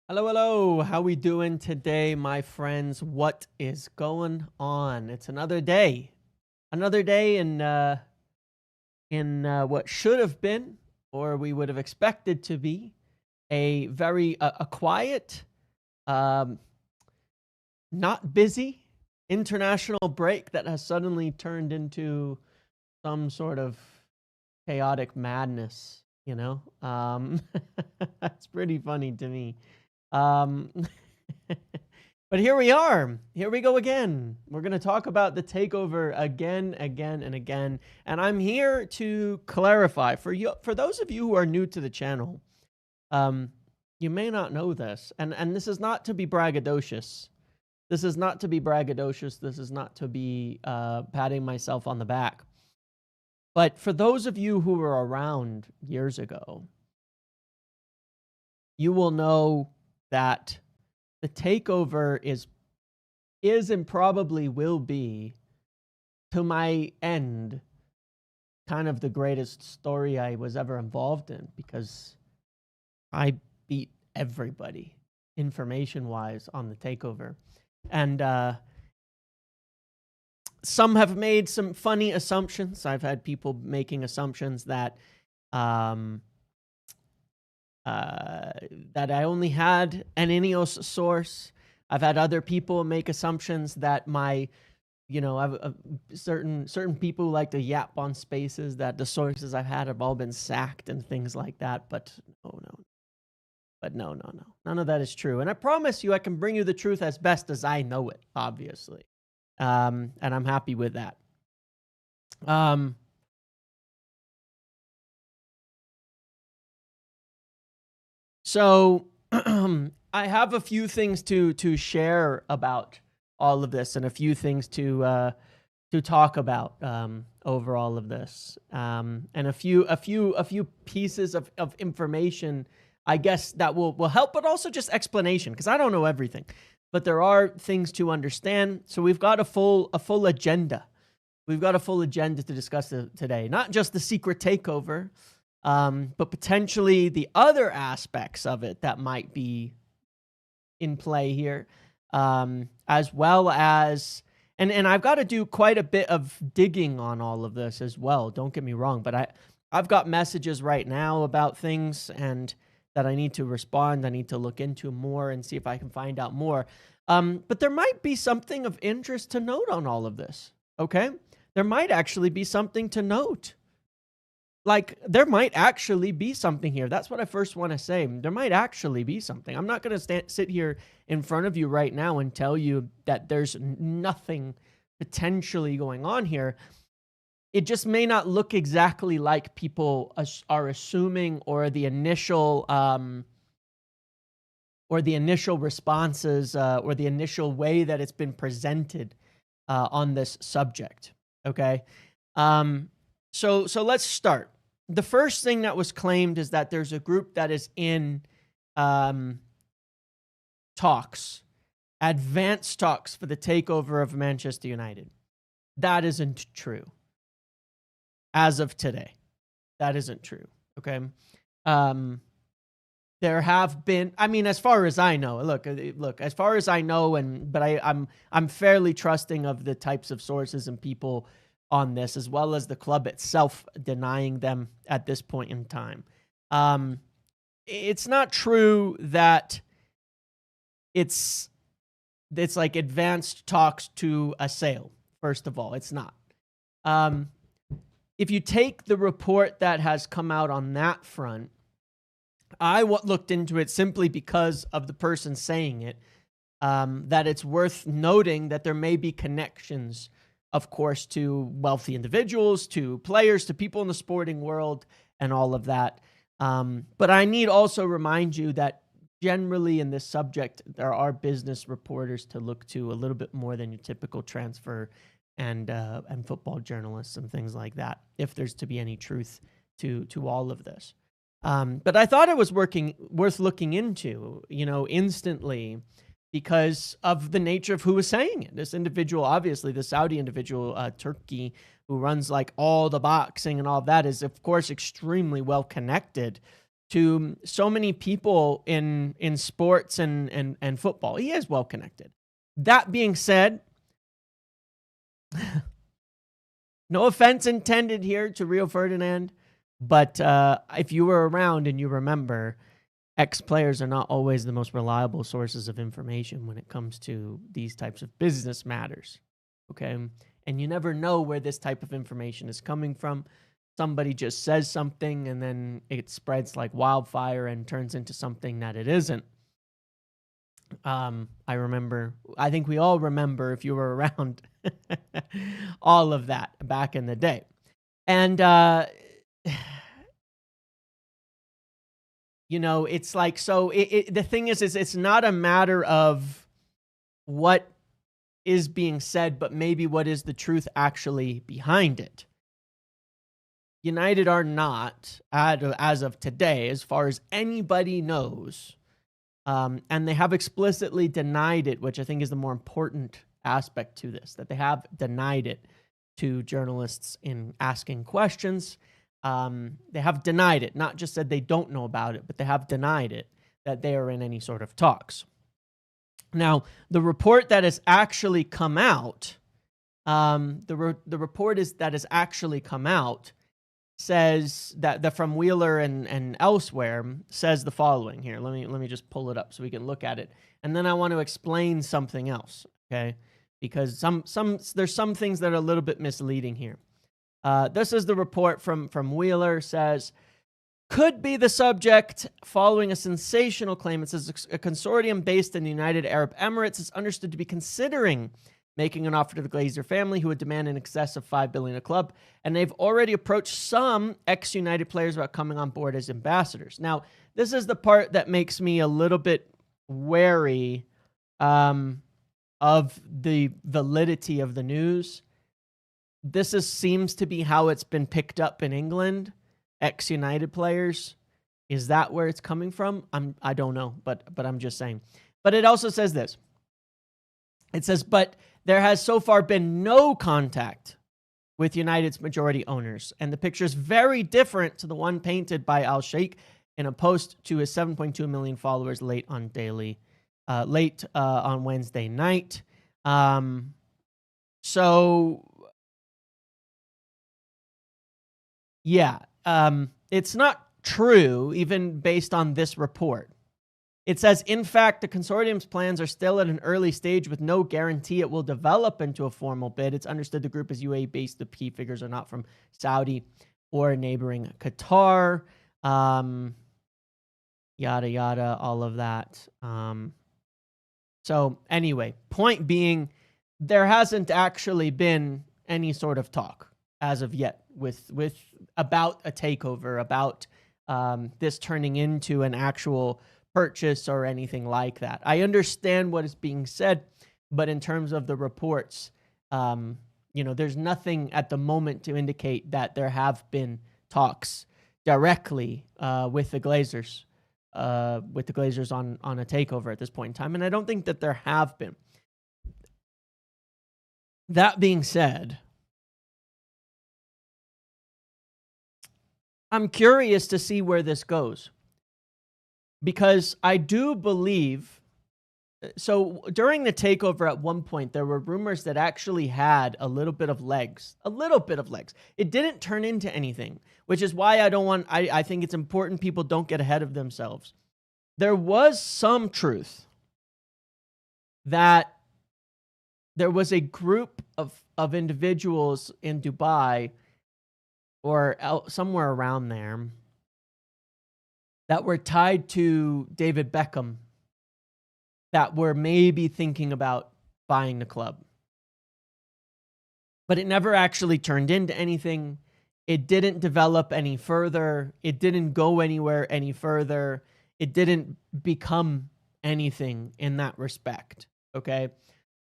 Hello, hello. How we doing today, my friends? What is going on? It's another day. Another day in what should have been, or we would have expected to be, a very a quiet, um, not busy international break that has suddenly turned into some sort of chaotic madness. That's pretty funny to me. Um, but here we are. Here we go again. We're going to talk about the takeover again, and again. And I'm here to clarify for you, for those of you who are new to the channel. You may not know this, and this is not to be braggadocious. This is not to be braggadocious. This is not to be patting myself on the back. But for those of you who were around years ago, you will know that the takeover is and probably will be, to my end, kind of the greatest story I was ever involved in, because I beat everybody information-wise on the takeover. And some have made some funny assumptions. I've had people making assumptions that that I only had an Ineos source. I've had other people make assumptions that certain people like to yap on spaces, that the sources I've had have all been sacked and things like that. But no. None of that is true. And I promise you, I can bring you the truth as best as I know it, obviously. And I'm happy with that. So I have a few things to share about all of this, and a few things to talk about over all of this, and a few pieces of information, I guess, that will help, but also just explanation, because I don't know everything, but there are things to understand. So we've got a full agenda. We've got a full agenda to discuss today, not just the secret takeover, but potentially the other aspects of it that might be in play here, as well as, and I've got to do quite a bit of digging on all of this as well. Don't get me wrong, but I've got messages right now about things and that I need to respond. I need to look into more and see if I can find out more. But there might be something of interest to note on all of this. Okay, there might actually be something to note. Like, there might actually be something here. That's what I first want to say. There might actually be something. I'm not going to sit here in front of you right now and tell you that there's nothing potentially going on here. It just may not look exactly like people are assuming, or the initial responses, or the initial way that it's been presented on this subject. Okay, so let's start. The first thing that was claimed is that there's a group that is in talks, advanced talks for the takeover of Manchester United. That isn't true. As of today, that isn't true. Okay. There have been, I mean, as far as I know, look, as far as I know, but I'm fairly trusting of the types of sources and people on this, as well as the club itself denying them at this point in time. It's not true that it's like advanced talks to a sale. First of all, it's not. If you take the report that has come out on that front, I looked into it simply because of the person saying it, that it's worth noting that there may be connections, of course, to wealthy individuals, to players, to people in the sporting world, and all of that. But I need also remind you that generally in this subject, there are business reporters to look to a little bit more than your typical transfer and football journalists and things like that, if there's to be any truth to all of this. But I thought it was worth looking into, instantly, because of the nature of who was saying it. This individual, obviously, the Saudi individual, Turkey, who runs like all the boxing and all of that, is of course extremely well connected to so many people in sports and football. He is well connected. That being said, no offense intended here to Rio Ferdinand, but if you were around and you remember, ex-players are not always the most reliable sources of information when it comes to these types of business matters, okay? And you never know where this type of information is coming from. Somebody just says something and then it spreads like wildfire and turns into something that it isn't. I think we all remember, if you were around, all of that back in the day. And, you know, it's like, so the thing is it's not a matter of what is being said, but maybe what is the truth actually behind it. United are not, as of today, as far as anybody knows, and they have explicitly denied it, which I think is the more important aspect to this, that they have denied it to journalists in asking questions. They have denied it, not just said they don't know about it, but they have denied it, that they are in any sort of talks. Now, the report that has actually come out, the report that has actually come out says that from Wheeler and elsewhere says the following. Here, let me just pull it up so we can look at it, and then I want to explain something else, okay? Because there's some things that are a little bit misleading here. This is the report from Wheeler. Says, could be the subject following a sensational claim. It says a consortium based in the United Arab Emirates is understood to be considering making an offer to the Glazer family, who would demand in excess of $5 billion a club, and they've already approached some ex-United players about coming on board as ambassadors. Now, this is the part that makes me a little bit wary of the validity of the news. This seems to be how it's been picked up in England. Ex-United players. Is that where it's coming from? I don't know, but I'm just saying. But it also says this. It says, but there has so far been no contact with United's majority owners, and the picture is very different to the one painted by Al Sheikh in a post to his 7.2 million followers late on Wednesday night. It's not true, even based on this report. It says, in fact, the consortium's plans are still at an early stage with no guarantee it will develop into a formal bid. It's understood the group is UAE-based. The key figures are not from Saudi or neighboring Qatar. Yada, yada, all of that. So anyway, point being, there hasn't actually been any sort of talk as of yet with about a takeover, about this turning into an actual purchase or anything like that. I understand what is being said, but in terms of the reports, there's nothing at the moment to indicate that there have been talks directly with the Glazers, on a takeover at this point in time, and I don't think that there have been. That being said, I'm curious to see where this goes, because I do believe, so during the takeover at one point, there were rumors that actually had a little bit of legs. It didn't turn into anything, which is why I think it's important people don't get ahead of themselves. There was some truth that there was a group of individuals in Dubai or somewhere around there that were tied to David Beckham that were maybe thinking about buying the club. But it never actually turned into anything. It didn't develop any further. It didn't go anywhere any further. It didn't become anything in that respect, okay?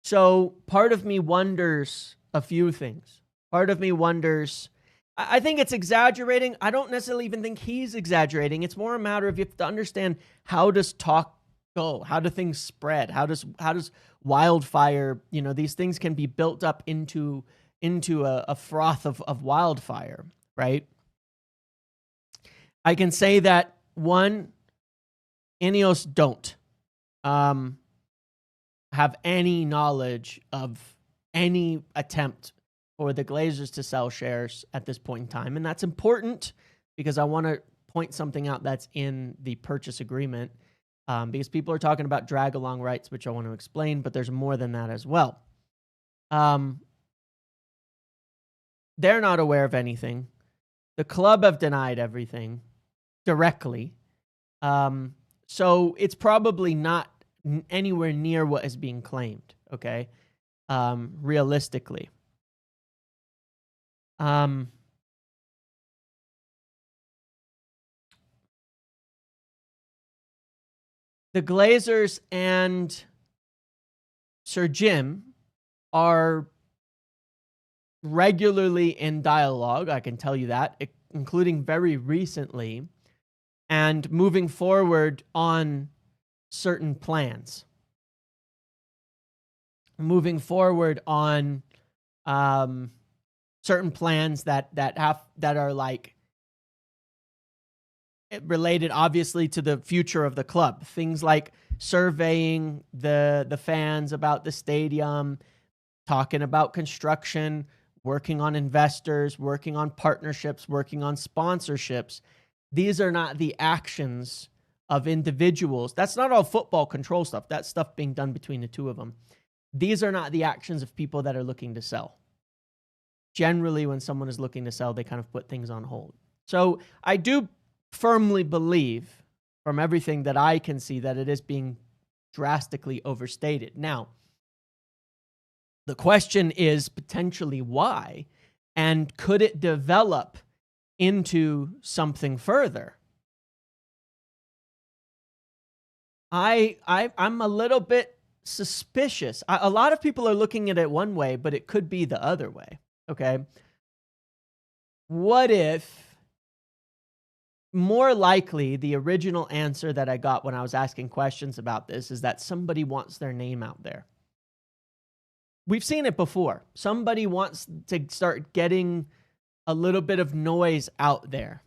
So part of me wonders a few things. Part of me wonders, I think it's exaggerating. I don't necessarily even think he's exaggerating. It's more a matter of you have to understand, how does talk go? How do things spread? How does wildfire, these things can be built up into a froth of wildfire, right? I can say that One, Ineos don't have any knowledge of any attempt for the Glazers to sell shares at this point in time. And that's important because I want to point something out that's in the purchase agreement, because people are talking about drag along rights, which I want to explain, but there's more than that as well. They're not aware of anything. The club have denied everything directly. So it's probably not anywhere near what is being claimed, okay? Realistically. The Glazers and Sir Jim are regularly in dialogue, I can tell you that, including very recently, and moving forward on certain plans. Moving forward on certain plans that are like related obviously to the future of the club. Things like surveying the fans about the stadium, talking about construction, working on investors, working on partnerships, working on sponsorships. These are not the actions of individuals. That's not all football control stuff. That's stuff being done between the two of them. These are not the actions of people that are looking to sell. Generally, when someone is looking to sell, they kind of put things on hold. So I do firmly believe, from everything that I can see, that it is being drastically overstated. Now, the question is potentially why, and could it develop into something further? I'm a little bit suspicious. A lot of people are looking at it one way, but it could be the other way. Okay. What if, more likely, the original answer that I got when I was asking questions about this is that somebody wants their name out there. We've seen it before. Somebody wants to start getting a little bit of noise out there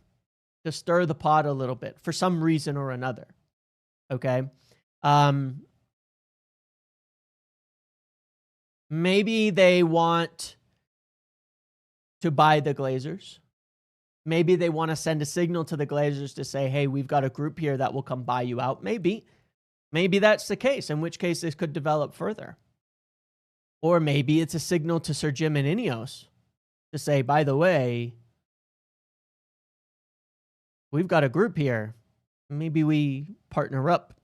to stir the pot a little bit for some reason or another. Okay. Maybe they want to buy the Glazers. Maybe they want to send a signal to the Glazers to say, hey, we've got a group here that will come buy you out. Maybe that's the case, in which case this could develop further. Or maybe it's a signal to Sir Jim and Ineos to say, by the way, we've got a group here. Maybe we partner up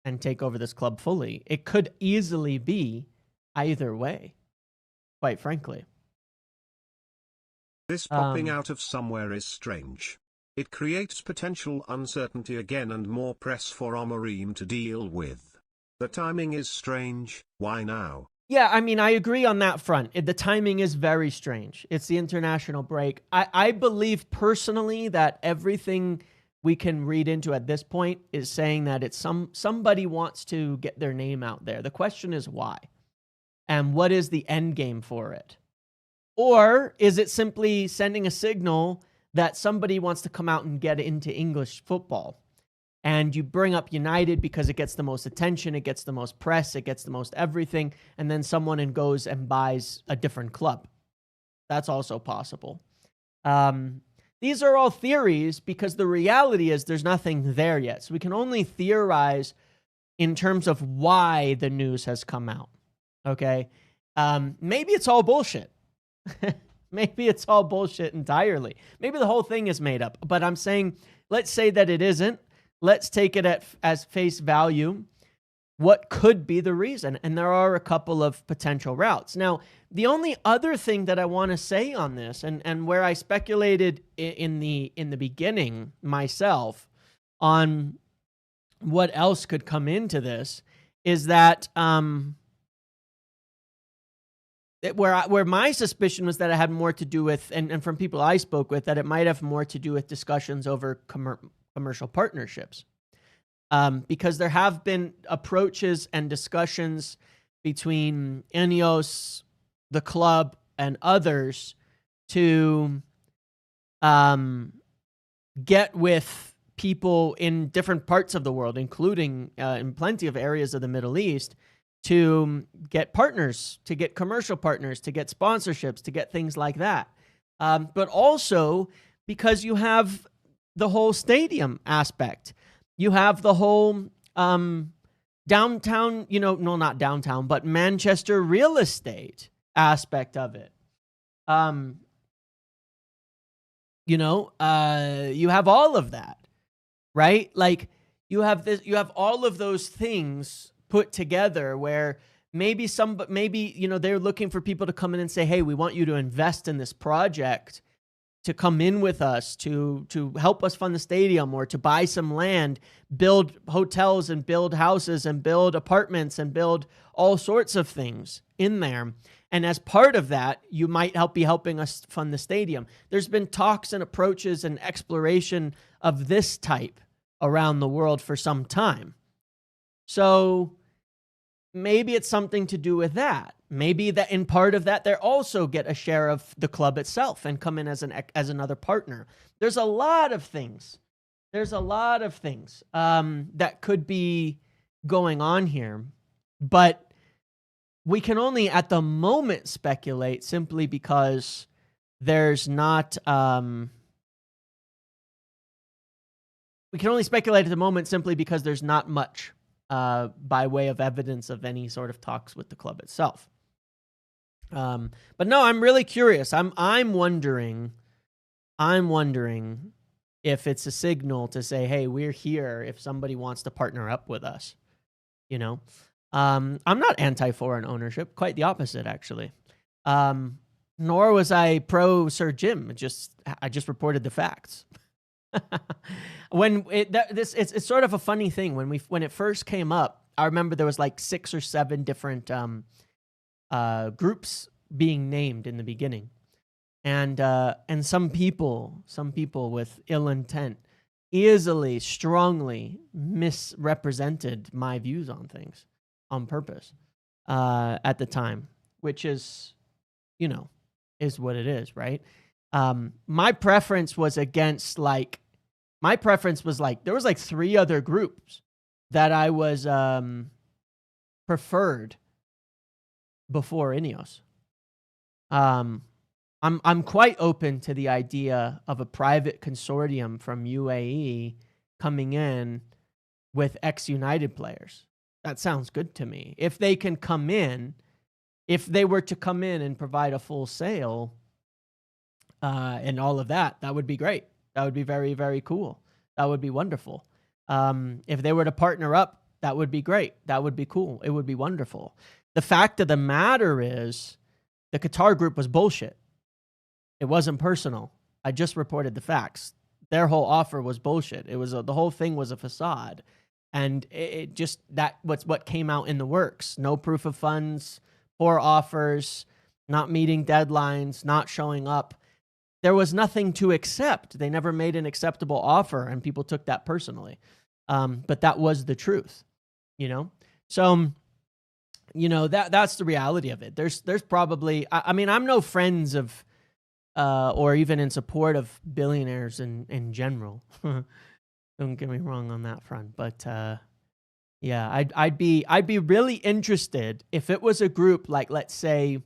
and take over this club fully. It could easily be either way, quite frankly. This popping out of somewhere is strange. It creates potential uncertainty again and more press for Amorim to deal with. The timing is strange. Why now? Yeah, I mean, I agree on that front. The timing is very strange. It's the international break. I believe personally that everything we can read into at this point is saying that it's somebody wants to get their name out there. The question is why? And what is the end game for it? Or is it simply sending a signal that somebody wants to come out and get into English football? And you bring up United because it gets the most attention, it gets the most press, it gets the most everything, and then someone goes and buys a different club. That's also possible. These are all theories because the reality is there's nothing there yet. So we can only theorize in terms of why the news has come out. Okay? Maybe it's all bullshit. Maybe it's all bullshit entirely. Maybe the whole thing is made up. But I'm saying, let's say that it isn't. Let's take it as face value. What could be the reason? And there are a couple of potential routes. Now, the only other thing that I want to say on this, and where I speculated in the beginning myself on what else could come into this, is that where my suspicion was that it had more to do with, and from people I spoke with, that it might have more to do with discussions over commercial partnerships. Because there have been approaches and discussions between Ineos, the club, and others to get with people in different parts of the world, including in plenty of areas of the Middle East, to get partners, to get commercial partners, to get sponsorships, to get things like that. But also because you have the whole stadium aspect. You have the whole downtown, no, not downtown, but Manchester real estate aspect of it. You have all of that, right? Like you have all of those things put together where maybe they're looking for people to come in and say, hey, we want you to invest in this project, to come in with us, to help us fund the stadium, or to buy some land, build hotels and build houses and build apartments and build all sorts of things in there. And as part of that, you might be helping us fund the stadium. There's been talks and approaches and exploration of this type around the world for some time. So maybe it's something to do with that. Maybe that in part of that, they also get a share of the club itself and come in as another partner. There's a lot of things. That could be going on here, but we can only at the moment speculate simply because there's not. We can only speculate at the moment simply because there's not much by way of evidence of any sort of talks with the club itself. But no, I'm really curious. I'm wondering if it's a signal to say, hey, we're here if somebody wants to partner up with us. I'm not anti-foreign ownership, quite the opposite, actually. Nor was I pro Sir Jim. I just reported the facts. It's sort of a funny thing when it first came up. I remember there was like 6 or 7 different groups being named in the beginning, and some people with ill intent easily, strongly misrepresented my views on things on purpose at the time, which is what it is, right? My preference was there was like 3 other groups that I was preferred before Ineos. I'm quite open to the idea of a private consortium from UAE coming in with ex-United players. That sounds good to me. If they can come in, if they were to come in and provide a full sale and all of that, that would be great. That would be very, very cool. That would be wonderful. If they were to partner up, that would be great. That would be cool. It would be wonderful. The fact of the matter is the Qatar group was bullshit. It wasn't personal. I just reported the facts. Their whole offer was bullshit. It was the whole thing was a facade. And what came out in the works. No proof of funds, poor offers, not meeting deadlines, not showing up. There was nothing to accept. They never made an acceptable offer, and people took that personally. But that was the truth, So, that's the reality of it. There's probably, I'm no friends of, or even in support of billionaires in general. Don't get me wrong on that front, but yeah, I'd be really interested if it was a group like, let's say,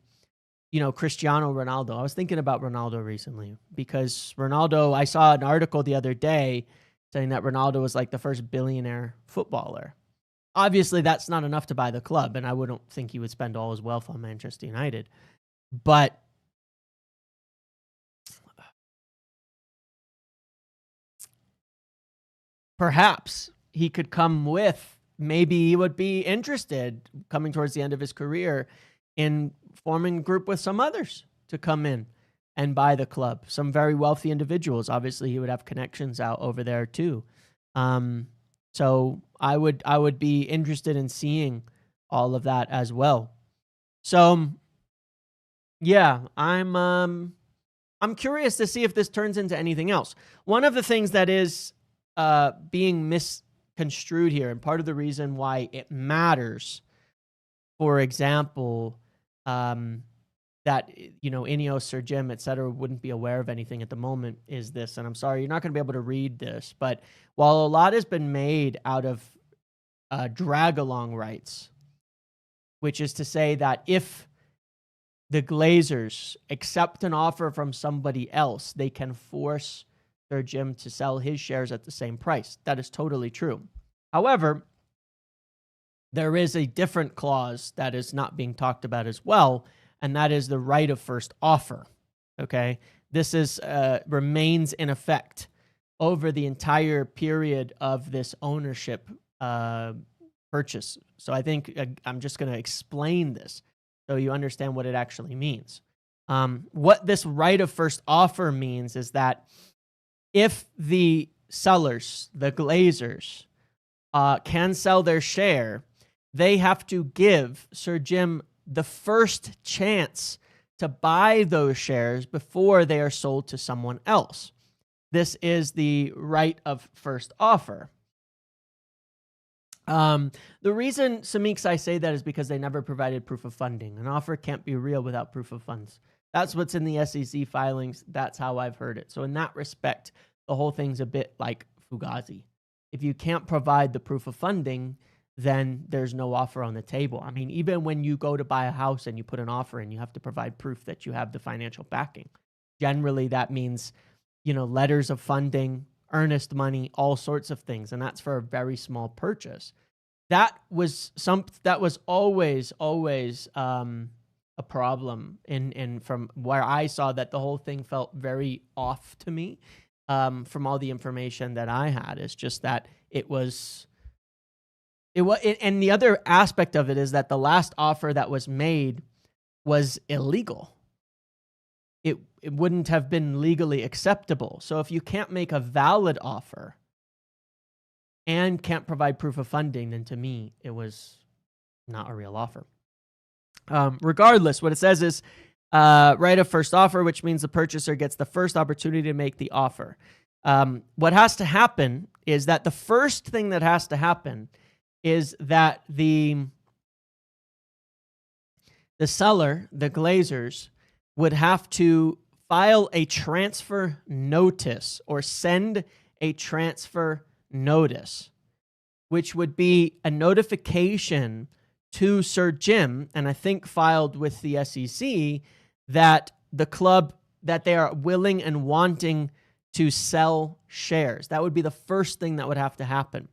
Cristiano Ronaldo. I was thinking about Ronaldo recently because Ronaldo, I saw an article the other day saying that Ronaldo was like the first billionaire footballer. Obviously, that's not enough to buy the club, and I wouldn't think he would spend all his wealth on Manchester United. But perhaps he could come with, maybe he would be interested coming towards the end of his career in forming a group with some others to come in and buy the club. Some very wealthy individuals. Obviously, he would have connections out over there too. So I would be interested in seeing all of that as well. So yeah, I'm curious to see if this turns into anything else. One of the things that is being misconstrued here, and part of the reason why it matters, for example, that that, Ineos, Sir Jim, et cetera, wouldn't be aware of anything at the moment is this. And I'm sorry, you're not going to be able to read this, but while a lot has been made out of drag-along rights, which is to say that if the Glazers accept an offer from somebody else, they can force Sir Jim to sell his shares at the same price. That is totally true. However, there is a different clause that is not being talked about as well, and that is the right of first offer. Okay, this is remains in effect over the entire period of this ownership purchase. So I think I'm just going to explain this so you understand what it actually means. What this right of first offer means is that if the sellers, the Glazers, can sell their share, they have to give Sir Jim the first chance to buy those shares before they are sold to someone else. This is the right of first offer. The reason, Samix, I say that is because they never provided proof of funding. An offer can't be real without proof of funds. That's what's in the SEC filings. That's how I've heard it. So in that respect, the whole thing's a bit like Fugazi. If you can't provide the proof of funding, then there's no offer on the table. I mean, even when you go to buy a house and you put an offer in, you have to provide proof that you have the financial backing. Generally, that means, letters of funding, earnest money, all sorts of things, and that's for a very small purchase. That was always a problem in from where I saw that the whole thing felt very off to me. From all the information that I had, is just that it was, and the other aspect of it is that the last offer that was made was illegal. It wouldn't have been legally acceptable. So if you can't make a valid offer and can't provide proof of funding, then to me, it was not a real offer. Regardless, what it says is right of first offer, which means the purchaser gets the first opportunity to make the offer. What has to happen is that the first thing that has to happen is that the seller, the Glazers, would have to file a transfer notice or send a transfer notice, which would be a notification to Sir Jim, and I think filed with the SEC, that the club, that they are willing and wanting to sell shares. That would be the first thing that would have to happen.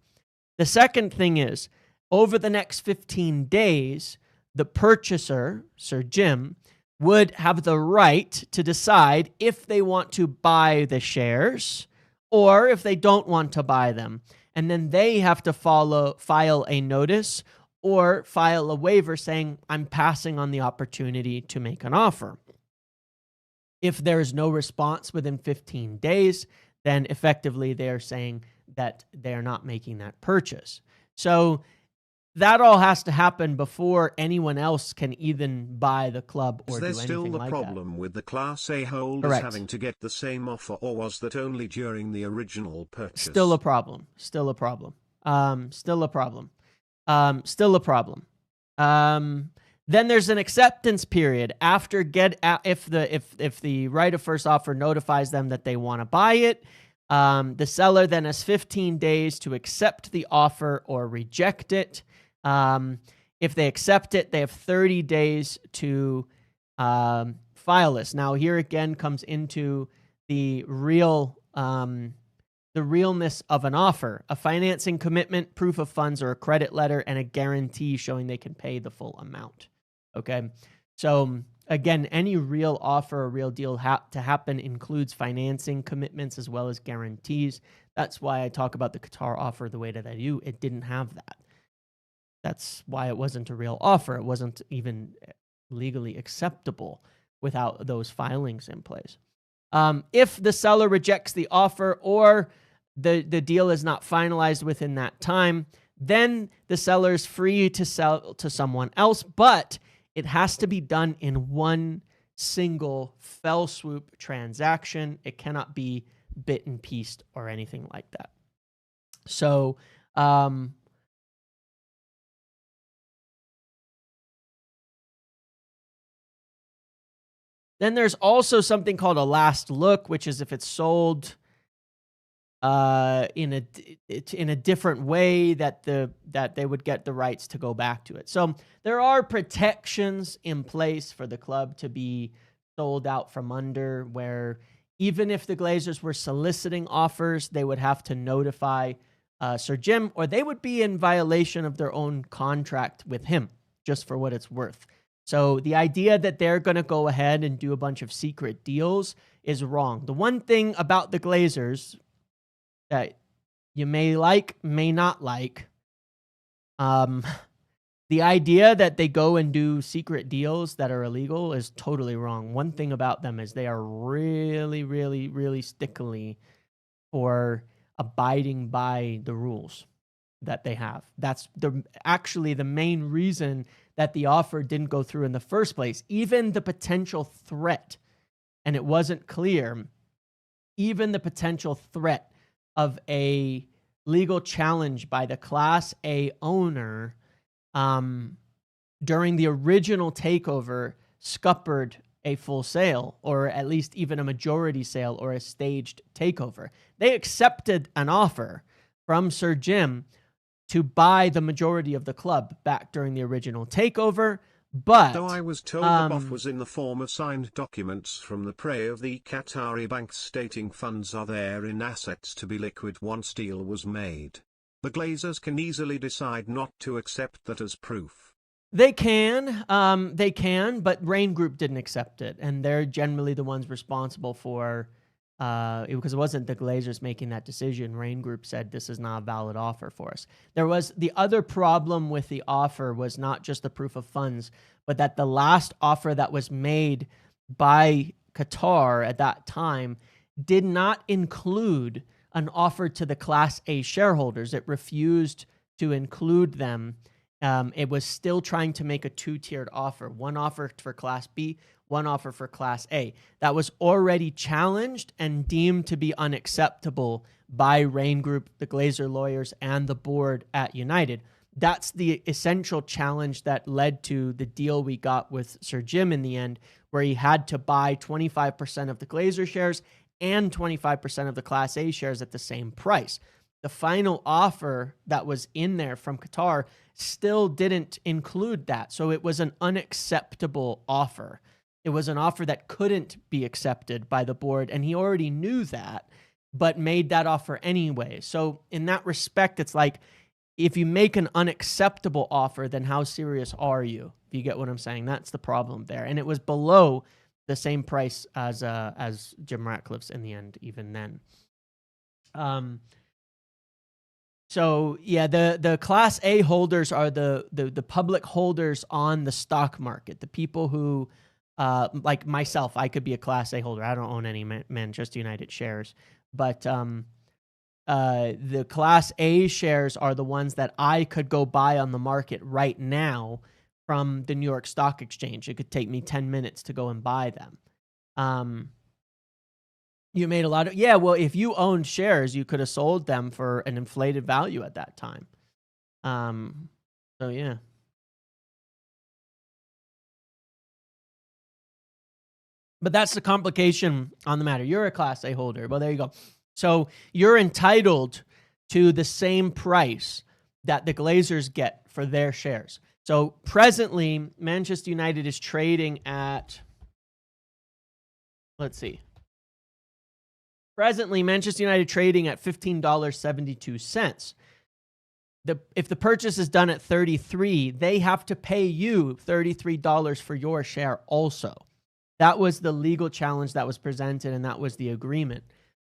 The second thing is, over the next 15 days, the purchaser, Sir Jim, would have the right to decide if they want to buy the shares or if they don't want to buy them. And then they have to file a notice or file a waiver saying, I'm passing on the opportunity to make an offer. If there is no response within 15 days, then effectively they are saying that they are not making that purchase. So that all has to happen before anyone else can even buy the club or do anything like that. Is there still the problem with the Class A holders Correct. having to get the same offer, or was that only during the original purchase? Still a problem. Still a problem. Still a problem. Still a problem. Then there's an acceptance period after if the right of first offer notifies them that they want to buy it. The seller then has 15 days to accept the offer or reject it. If they accept it, they have 30 days to file this. Now, here again comes into the realness of an offer: a financing commitment, proof of funds, or a credit letter, and a guarantee showing they can pay the full amount. Okay, so again, any real offer or real deal to happen includes financing commitments as well as guarantees. That's why I talk about the Qatar offer the way that I do. It didn't have that. That's why it wasn't a real offer. It wasn't even legally acceptable without those filings in place. If the seller rejects the offer or the deal is not finalized within that time, then the seller is free to sell to someone else, but it has to be done in one single fell swoop transaction. It cannot be bit and pieced or anything like that. So, Then there's also something called a last look, which is if it's sold in a different way that they would get the rights to go back to it. So there are protections in place for the club to be sold out from under, where even if the Glazers were soliciting offers, they would have to notify Sir Jim, or they would be in violation of their own contract with him, just for what it's worth. So the idea that they're going to go ahead and do a bunch of secret deals is wrong. The one thing about the Glazers that you may like, may not like, the idea that they go and do secret deals that are illegal is totally wrong. One thing about them is they are really, really, really stickily for abiding by the rules that they have. That's actually the main reason that the offer didn't go through in the first place. Even the potential threat, and it wasn't clear, even the potential threat of a legal challenge by the Class A owner during the original takeover scuppered a full sale, or at least even a majority sale or a staged takeover. They accepted an offer from Sir Jim to buy the majority of the club back during the original takeover, but though I was told the BOF was in the form of signed documents from the prey of the Qatari banks stating funds are there in assets to be liquid once deal was made. The Glazers can easily decide not to accept that as proof. They can, but Rain Group didn't accept it, and they're generally the ones responsible for, because it wasn't the Glazers making that decision. Rain Group said this is not a valid offer for us. There was the other problem with the offer was not just the proof of funds, but that the last offer that was made by Qatar at that time did not include an offer to the Class A shareholders. It refused to include them. It was still trying to make a two-tiered offer, one offer for Class B, one offer for Class A. That was already challenged and deemed to be unacceptable by Rain Group, the Glazer lawyers, and the board at United. That's the essential challenge that led to the deal we got with Sir Jim in the end, where he had to buy 25% of the Glazer shares and 25% of the Class A shares at the same price. The final offer that was in there from Qatar still didn't include that. So it was an unacceptable offer. It was an offer that couldn't be accepted by the board, and he already knew that, but made that offer anyway. So in that respect, it's like, if you make an unacceptable offer, then how serious are you? If you get what I'm saying, that's the problem there. And it was below the same price as Jim Ratcliffe's in the end, even then. So yeah, the Class A holders are the public holders on the stock market. The people who, like myself, I could be a Class A holder. I don't own any Manchester United shares, but the Class A shares are the ones that I could go buy on the market right now from the New York Stock Exchange. It could take me 10 minutes to go and buy them. You made a lot of, yeah, well, if you owned shares, you could have sold them for an inflated value at that time. So yeah. But that's the complication on the matter. You're a Class A holder. Well, there you go. So you're entitled to the same price that the Glazers get for their shares. So presently, Manchester United is trading at, let's see. Presently, Manchester United trading at $15.72. If the purchase is done at $33, they have to pay you $33 for your share also. That was the legal challenge that was presented, and that was the agreement.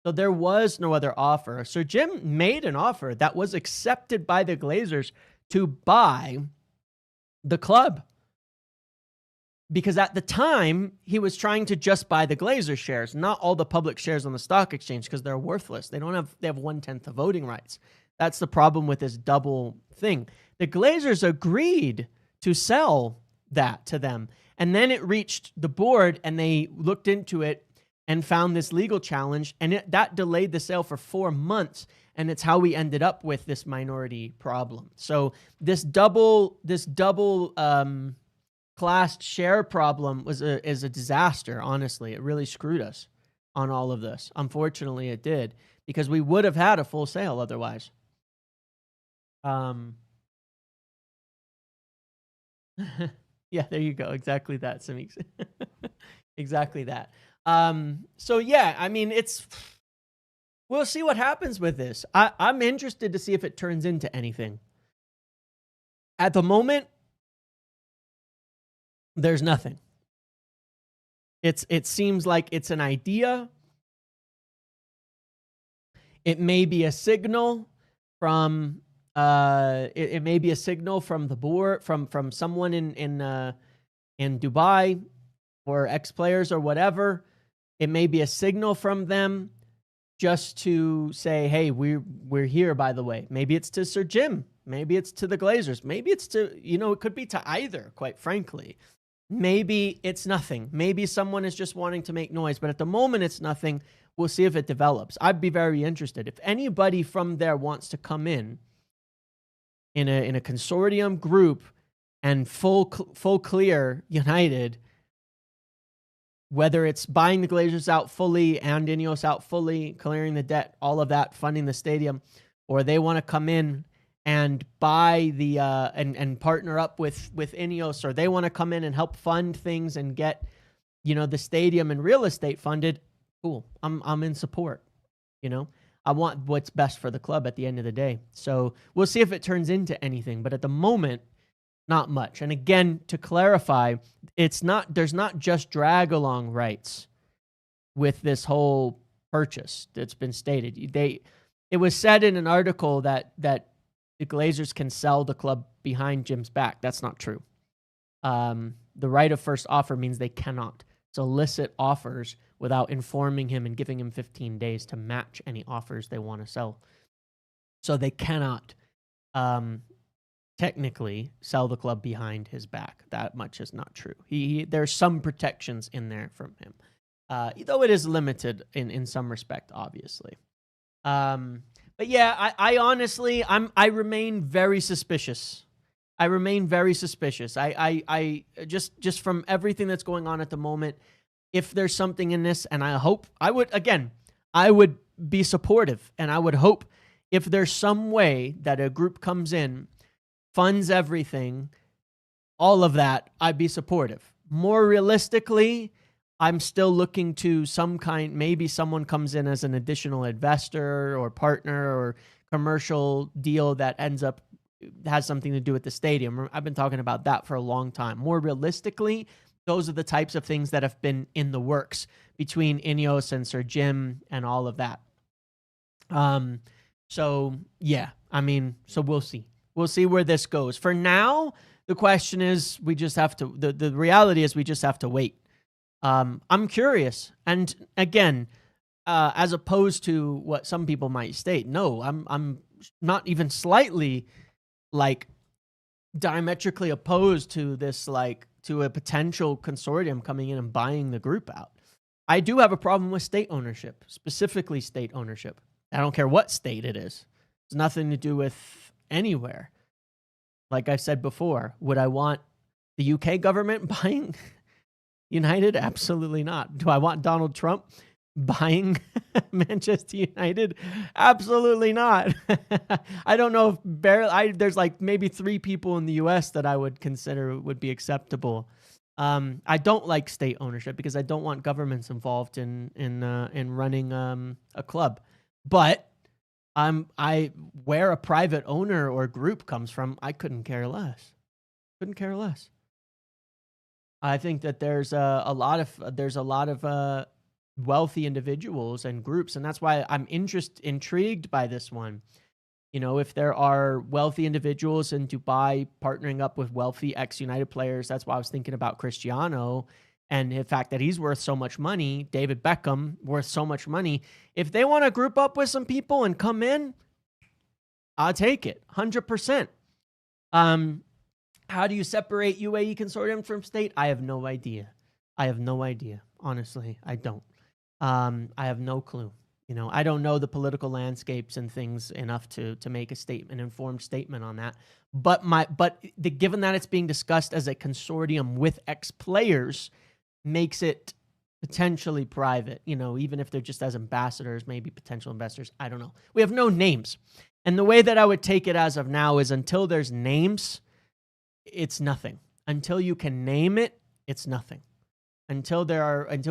So there was no other offer. Sir Jim made an offer that was accepted by the Glazers to buy the club. Because at the time, he was trying to just buy the Glazer shares, not all the public shares on the stock exchange, because they're worthless. They have 1/10 of voting rights. That's the problem with this double thing. The Glazers agreed to sell that to them. And then it reached the board, and they looked into it and found this legal challenge, and that delayed the sale for 4 months. And it's how we ended up with this minority problem. So this double class share problem is a disaster. Honestly, it really screwed us on all of this. Unfortunately, it did, because we would have had a full sale otherwise. Yeah, there you go. Exactly that, Samix. Exactly that. So yeah, I mean, we'll see what happens with this. I'm interested to see if it turns into anything. At the moment, there's nothing. It seems like it's an idea. It may be a signal from it may be a signal from the board, from someone in Dubai, or ex-players or whatever. It may be a signal from them just to say, hey, we're here, by the way. Maybe it's to Sir Jim. Maybe it's to the Glazers. Maybe it's to, it could be to either, quite frankly. Maybe it's nothing. Maybe someone is just wanting to make noise, but at the moment it's nothing. We'll see if it develops. I'd be very interested. If anybody from there wants to come in a consortium group and full clear United, whether it's buying the Glazers out fully and Ineos out fully, clearing the debt, all of that, funding the stadium, or they want to come in and buy the and partner up with Ineos, or they want to come in and help fund things and get the stadium and real estate funded, cool. I'm in support. I want what's best for the club at the end of the day. So we'll see if it turns into anything, but at the moment, not much. And again, to clarify, there's not just drag along rights with this whole purchase that's been stated. It was said in an article that the Glazers can sell the club behind Jim's back. That's not true. The right of first offer means they cannot solicit offers without informing him and giving him 15 days to match any offers they want to sell. So they cannot technically sell the club behind his back. That much is not true. There's some protections in there from him, though it is limited in some respect, obviously. But yeah, I honestly, I remain very suspicious. I just from everything that's going on at the moment, if there's something in this, and I would be supportive, and I would hope if there's some way that a group comes in, funds everything, all of that, I'd be supportive. More realistically, I'm still looking to maybe someone comes in as an additional investor or partner or commercial deal that has something to do with the stadium. I've been talking about that for a long time. More realistically, those are the types of things that have been in the works between Ineos and Sir Jim and all of that. So yeah, so we'll see. We'll see where this goes. For now, the question is, we just have to, the reality is we just have to wait. I'm curious. And again, as opposed to what some people might state, no, I'm not even slightly diametrically opposed to this, to a potential consortium coming in and buying the group out. I do have a problem with state ownership, specifically state ownership. I don't care what state it is. It's nothing to do with anywhere. Like I said before, would I want the UK government buying United? Absolutely not. Do I want Donald Trump buying Manchester United? Absolutely not. I don't know if there's maybe 3 people in the US that I would consider would be acceptable. I don't like state ownership because I don't want governments involved in running a club. But where a private owner or group comes from, I couldn't care less. I think that there's a lot of wealthy individuals and groups, and that's why I'm intrigued by this one. If there are wealthy individuals in Dubai partnering up with wealthy ex-United players, that's why I was thinking about Cristiano and the fact that he's worth so much money, David Beckham worth so much money. If they want to group up with some people and come in, I'll take it, 100%. How do you separate UAE consortium from state? I have no idea. Honestly, I don't. I have no clue. I don't know the political landscapes and things enough to make an informed statement on that. But given that it's being discussed as a consortium with ex-players, makes it potentially private. Even if they're just as ambassadors, maybe potential investors. I don't know. We have no names, and the way that I would take it as of now is until there's names, it's nothing. Until you can name it, it's nothing. Until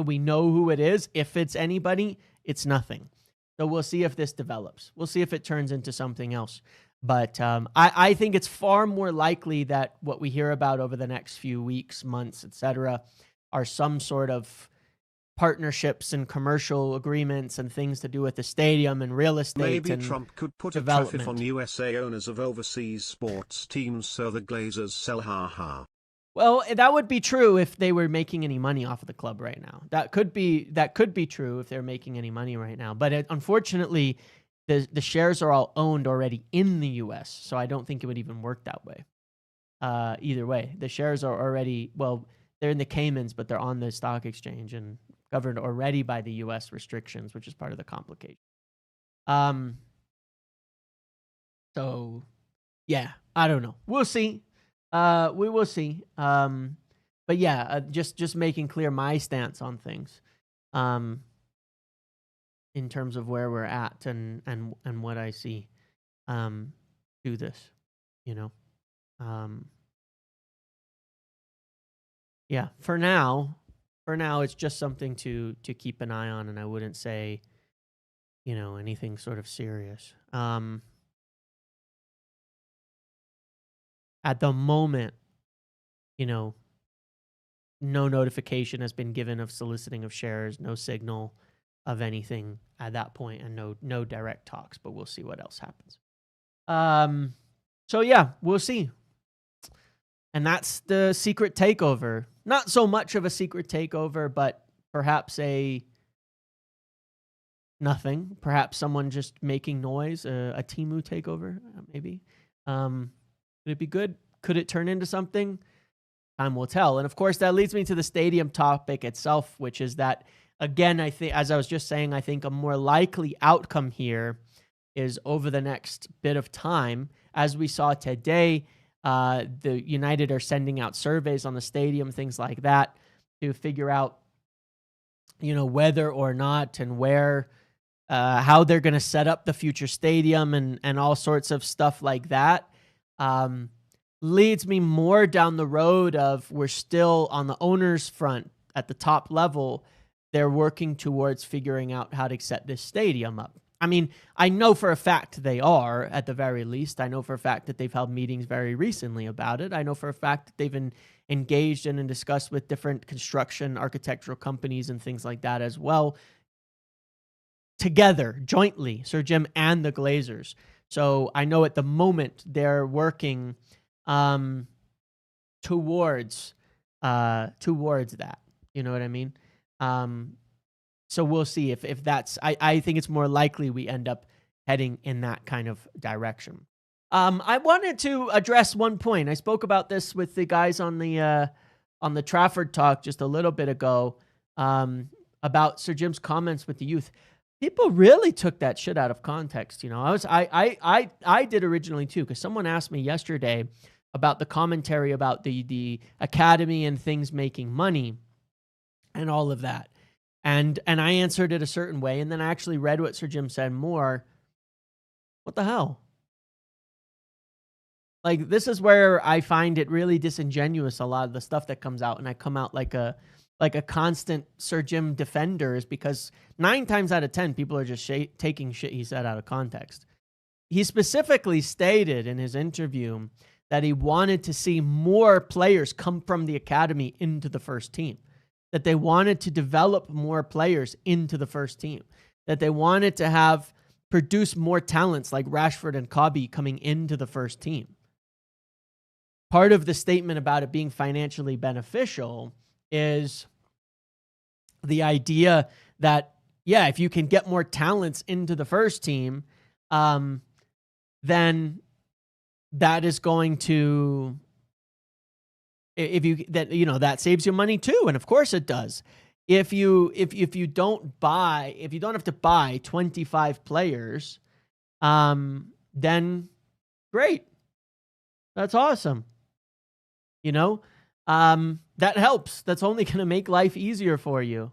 we know who it is, if it's anybody, it's nothing. So we'll see if this develops. We'll see if it turns into something else. But I think it's far more likely that what we hear about over the next few weeks, months, etc., are some sort of partnerships and commercial agreements and things to do with the stadium and real estate. Maybe and Trump could put development. a tariff on USA owners of overseas sports teams so the Glazers sell. Well, that would be true if they were making any money off of the club right now. That could be true if they're making any money right now. But unfortunately, the shares are all owned already in the U.S., so I don't think it would even work that way. Either way, the shares are already, well, they're in the Caymans, but they're on the stock exchange and governed already by the U.S. restrictions, which is part of the complication. So, yeah, I don't know. We'll see. We will see. But yeah, just making clear my stance on things, in terms of where we're at and what I see, do this, yeah, for now, it's just something to keep an eye on. And I wouldn't say, anything sort of serious. At the moment, no notification has been given of soliciting of shares, no signal of anything at that point, and no direct talks, but we'll see what else happens. So yeah, we'll see. And that's the secret takeover. Not so much of a secret takeover, but perhaps nothing. Perhaps someone just making noise, a Temu takeover, maybe. Could it be good? Could it turn into something? Time will tell. And of course, that leads me to the stadium topic itself, which is that, again, I think, as I was just saying, I think a more likely outcome here is over the next bit of time. As we saw today, the United are sending out surveys on the stadium, things like that, to figure out, whether or not and where, how they're going to set up the future stadium and all sorts of stuff like that. Leads me more down the road of we're still on the owner's front at the top level. They're working towards figuring out how to set this stadium up. I mean, I know for a fact they are, at the very least. I know for a fact that they've held meetings very recently about it. I know for a fact that they've engaged in and discussed with different construction, architectural companies and things like that as well. Together, jointly, Sir Jim and the Glazers. So I know at the moment they're working towards that. You know what I mean? So we'll see if that's. I think it's more likely we end up heading in that kind of direction. I wanted to address one point. I spoke about this with the guys on the Trafford talk just a little bit ago, about Sir Jim's comments with the youth. People really took that shit out of context. I did originally too, because someone asked me yesterday about the commentary about the academy and things making money and all of that. And I answered it a certain way, and then I actually read what Sir Jim said more. What the hell? Like, this is where I find it really disingenuous, a lot of the stuff that comes out, and I come out like a constant Sir Jim defender, is because 9 times out of 10, people are just taking shit he said out of context. He specifically stated in his interview that he wanted to see more players come from the academy into the first team, that they wanted to develop more players into the first team, that they wanted to produce more talents like Rashford and Cobby coming into the first team. Part of the statement about it being financially beneficial is the idea that, yeah, if you can get more talents into the first team, then that is going to, that saves you money too. And of course it does. if you don't have to buy 25 players, then great. That's awesome. You know, that helps. That's only going to make life easier for you.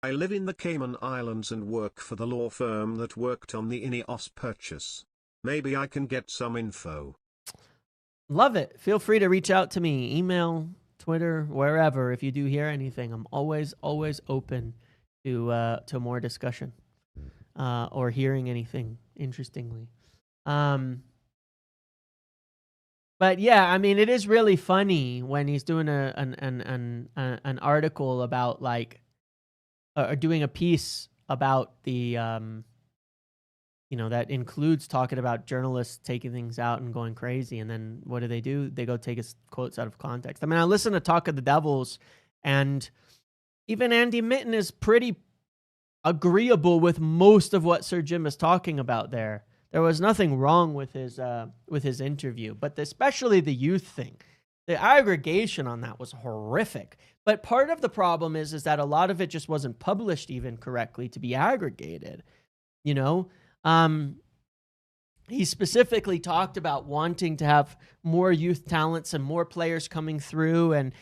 I live in the Cayman Islands and work for the law firm that worked on the Ineos purchase. Maybe I can get some info. Love it. Feel free to reach out to me, email, Twitter, wherever. If you do hear anything, I'm always open to more discussion or hearing anything interestingly. But yeah, I mean, it is really funny when he's doing an article about like, or doing a piece about the, that includes talking about journalists taking things out and going crazy. And then what do? They go take his quotes out of context. I mean, I listen to Talk of the Devils, and even Andy Mitten is pretty agreeable with most of what Sir Jim is talking about there. There was nothing wrong with his interview, but especially the youth thing. The aggregation on that was horrific. But part of the problem is that a lot of it just wasn't published even correctly to be aggregated. He specifically talked about wanting to have more youth talents and more players coming through and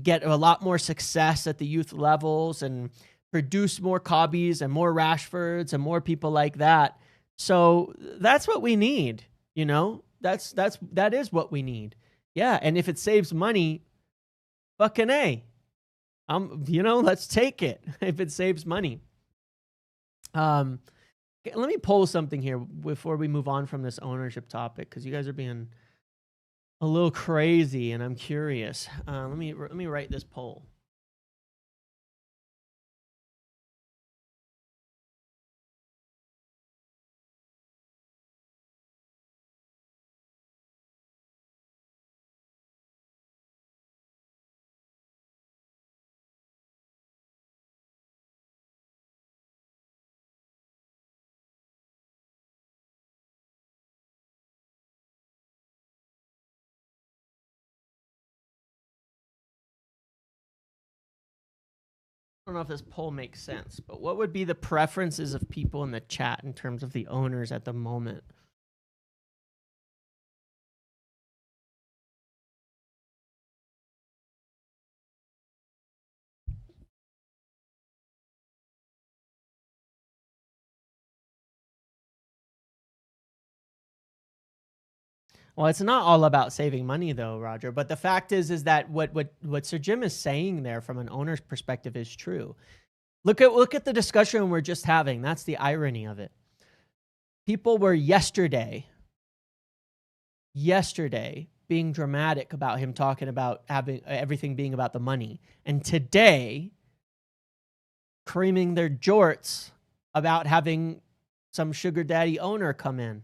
get a lot more success at the youth levels and produce more Cobbies and more Rashfords and more people like that. So that's what we need, that is what we need. Yeah. And if it saves money, fucking A, let's take it if it saves money. Let me poll something here before we move on from this ownership topic, because you guys are being a little crazy and I'm curious. Let me write this poll. I don't know if this poll makes sense, but what would be the preferences of people in the chat in terms of the owners at the moment? Well, it's not all about saving money, though, Roger. But the fact is that what Sir Jim is saying there from an owner's perspective is true. Look at the discussion we're just having. That's the irony of it. People were yesterday being dramatic about him talking about having everything being about the money, and today creaming their jorts about having some sugar daddy owner come in.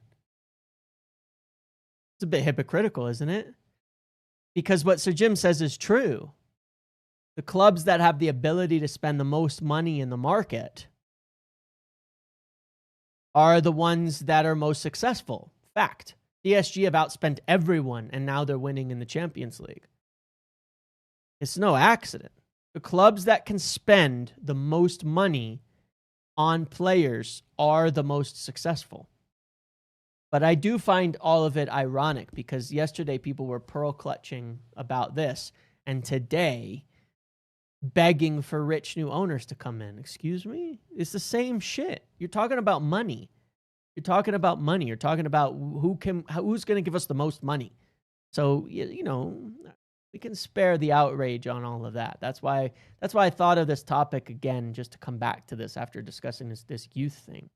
It's a bit hypocritical, isn't it? Because what Sir Jim says is true. The clubs that have the ability to spend the most money in the market are the ones that are most successful. Fact. PSG have outspent everyone, and now they're winning in the Champions League. It's no accident. The clubs that can spend the most money on players are the most successful. But I do find all of it ironic because yesterday people were pearl clutching about this, and today begging for rich new owners to come in. Excuse me? It's the same shit. You're talking about money. You're talking about who's going to give us the most money. So, we can spare the outrage on all of that. That's why I thought of this topic again, just to come back to this after discussing this youth thing.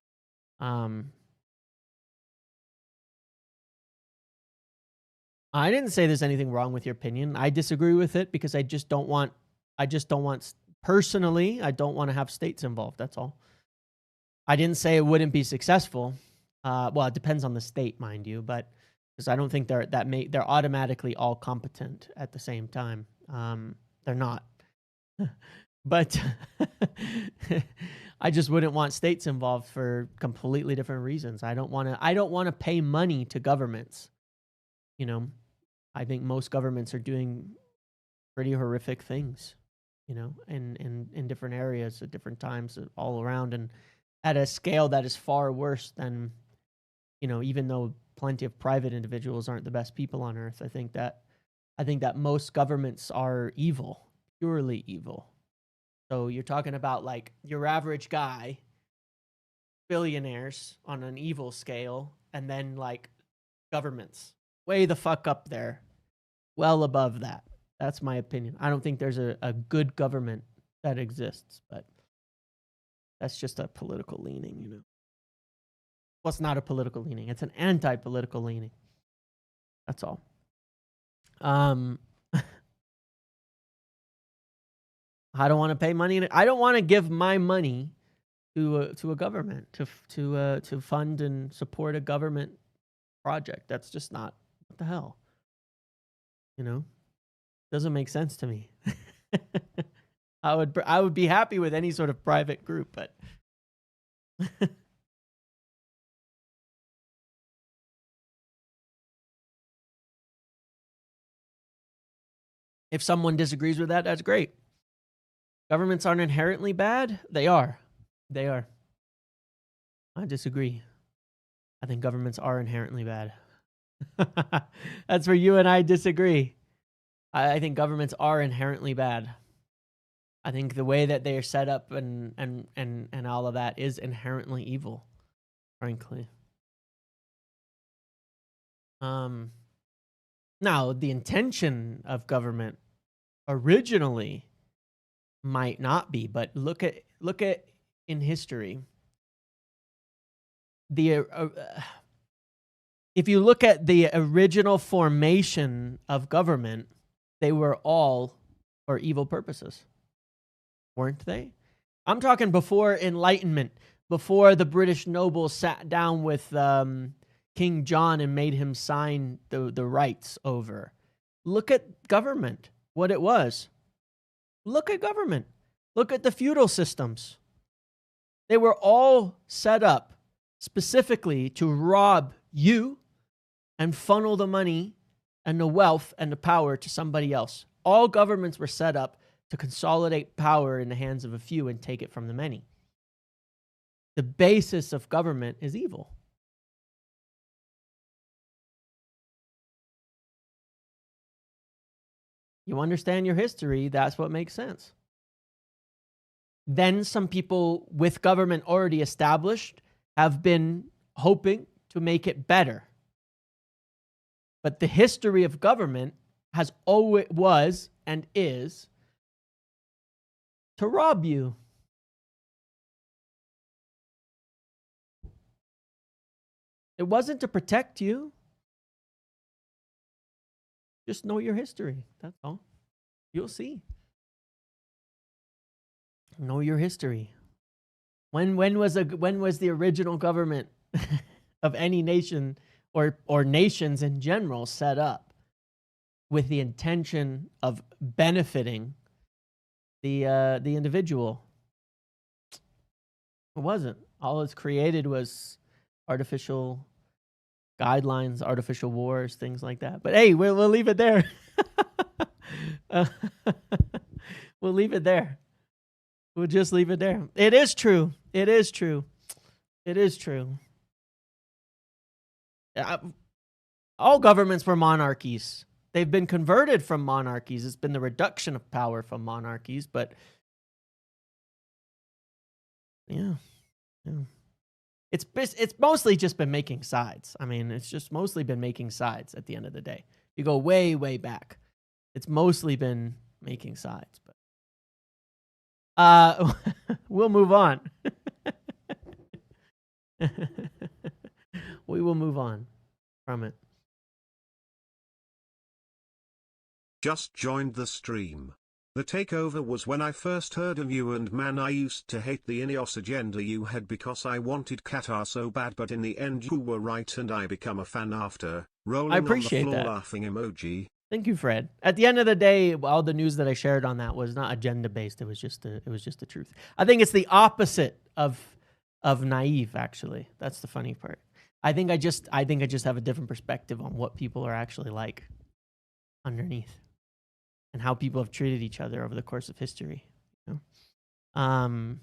I didn't say there's anything wrong with your opinion. I disagree with it because I don't want personally, I don't want to have states involved. That's all. I didn't say it wouldn't be successful. Well, it depends on the state, mind you, but because I don't think they're automatically all competent at the same time. They're not. But I just wouldn't want states involved for completely different reasons. I don't want to pay money to governments. I think most governments are doing pretty horrific things, in different areas at different times all around, and at a scale that is far worse than, even though plenty of private individuals aren't the best people on earth. I think that most governments are evil, purely evil. So you're talking about like your average guy, billionaires on an evil scale, and then like governments way the fuck up there, well above that. That's my opinion. I don't think there's a good government that exists, but that's just a political leaning, Well, it's not a political leaning. It's an anti-political leaning. That's all. I don't want to pay money. I don't want to give my money to a government to fund and support a government project. That's just not, what the hell, doesn't make sense to me. I would be happy with any sort of private group, but if someone disagrees with that, that's great. Governments aren't inherently bad. They are. I disagree. I think governments are inherently bad. That's where you and I disagree. I think governments are inherently bad. I think the way that they are set up and all of that is inherently evil, frankly. Now, the intention of government originally might not be, but look at in history. If you look at the original formation of government, they were all for evil purposes, weren't they? I'm talking before Enlightenment, before the British nobles sat down with King John and made him sign the rights over. Look at government, what it was. Look at government. Look at the feudal systems. They were all set up specifically to rob you and funnel the money and the wealth and the power to somebody else. All governments were set up to consolidate power in the hands of a few and take it from the many. The basis of government is evil. You understand your history, that's what makes sense. Then some people with government already established have been hoping to make it better. But the history of government has always was and is to rob you. It wasn't to protect you. Just know your history. That's all. You'll see. Know your history. When was the original government of any nation or nations in general set up with the intention of benefiting the individual? It wasn't. All it's created was artificial guidelines, artificial wars, things like that. But hey, we'll leave it there. We'll leave it there. We'll just leave it there. It is true. It is true. It is true. All governments were monarchies. They've been converted from monarchies. It's been the reduction of power from monarchies, but yeah. It's mostly just been making sides. I mean, it's just mostly been making sides at the end of the day. You go way, way back. It's mostly been making sides, but we'll move on. We will move on from it. Just joined the stream. The takeover was when I first heard of you, and man, I used to hate the Ineos agenda you had because I wanted Qatar so bad, but in the end you were right and I become a fan after. Rolling I appreciate on the floor that. laughing emoji. Thank you, Fred. At the end of the day, all the news that I shared on that was not agenda based. It was just the truth. I think it's the opposite of naive, actually. That's the funny part. I think I just have a different perspective on what people are actually like underneath. and how people have treated each other over the course of history. You know? I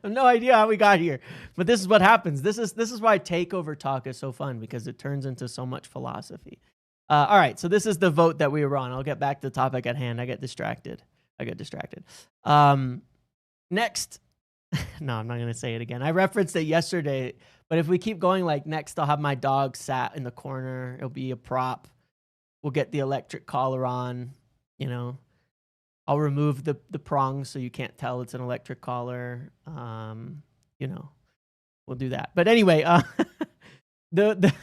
have no idea how we got here, but this is what happens. This is why Takeover talk is so fun, because it turns into so much philosophy. All right, so this is the vote that we were on. I'll get back to the topic at hand. I get distracted. Next. No, I'm not going to say it again. I referenced it yesterday, but if we keep going, like next, I'll have my dog sat in the corner. It'll be a prop. We'll get the electric collar on, you know. I'll remove the prongs so you can't tell it's an electric collar. You know, we'll do that. But anyway, the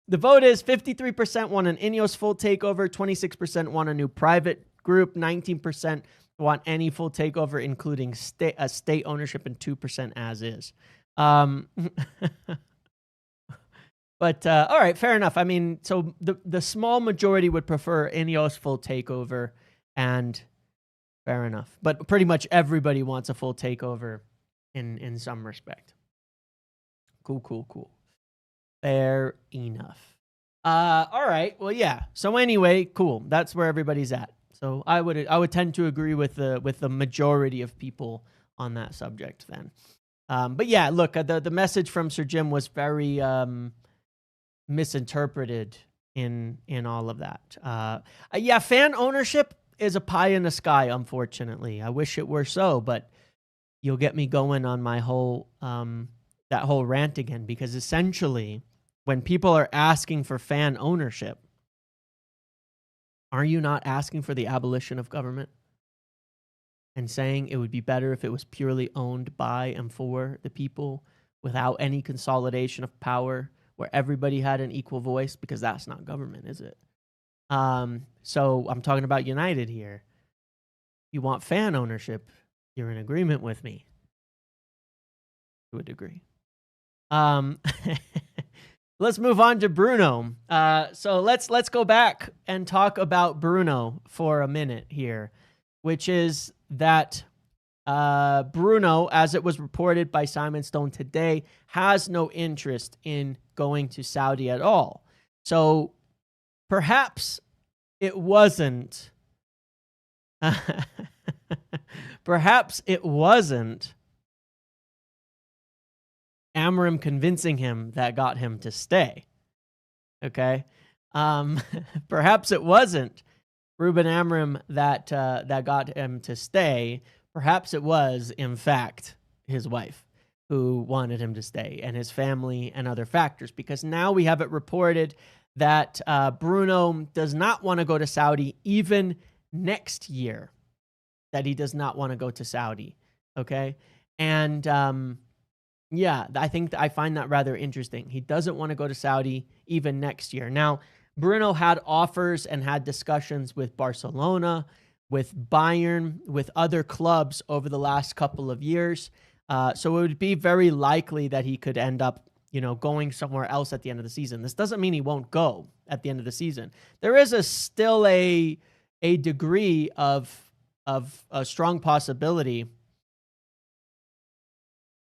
vote is 53% want an Ineos full takeover, 26% want a new private group, 19% want any full takeover, including state ownership, and 2% as is. But all right, fair enough. I mean, so the small majority would prefer Ineos full takeover, and fair enough. But pretty much everybody wants a full takeover in some respect. Cool. Fair enough. All right. Well, yeah. So anyway, cool. That's where everybody's at. So I would tend to agree with the majority of people on that subject then. But yeah, look, the message from Sir Jim was very misinterpreted in all of that. Yeah, fan ownership is a pie in the sky, unfortunately. I wish it were so, but you'll get me going on my whole that whole rant again, because essentially when people are asking for fan ownership, are you not asking for the abolition of government and saying it would be better if it was purely owned by and for the people without any consolidation of power, where everybody had an equal voice? Because that's not government, is it? So I'm talking about United here. You want fan ownership, you're in agreement with me to a degree. Let's move on to Bruno. So let's go back and talk about Bruno for a minute here, which is that Bruno, as it was reported by Simon Stone today, has no interest in going to Saudi at all. So perhaps it wasn't Amram convincing him that got him to stay. Okay. Perhaps it wasn't Ruben Amram that got him to stay. Perhaps it was, in fact, his wife who wanted him to stay, and his family and other factors, because now we have it reported that Bruno does not want to go to Saudi even next year, that he does not want to go to Saudi. Okay. And yeah, I find that rather interesting. He doesn't want to go to Saudi even next year. Now, Bruno had offers and had discussions with Barcelona, with Bayern, with other clubs over the last couple of years. So it would be very likely that he could end up, going somewhere else at the end of the season. This doesn't mean he won't go at the end of the season. There is still a degree of a strong possibility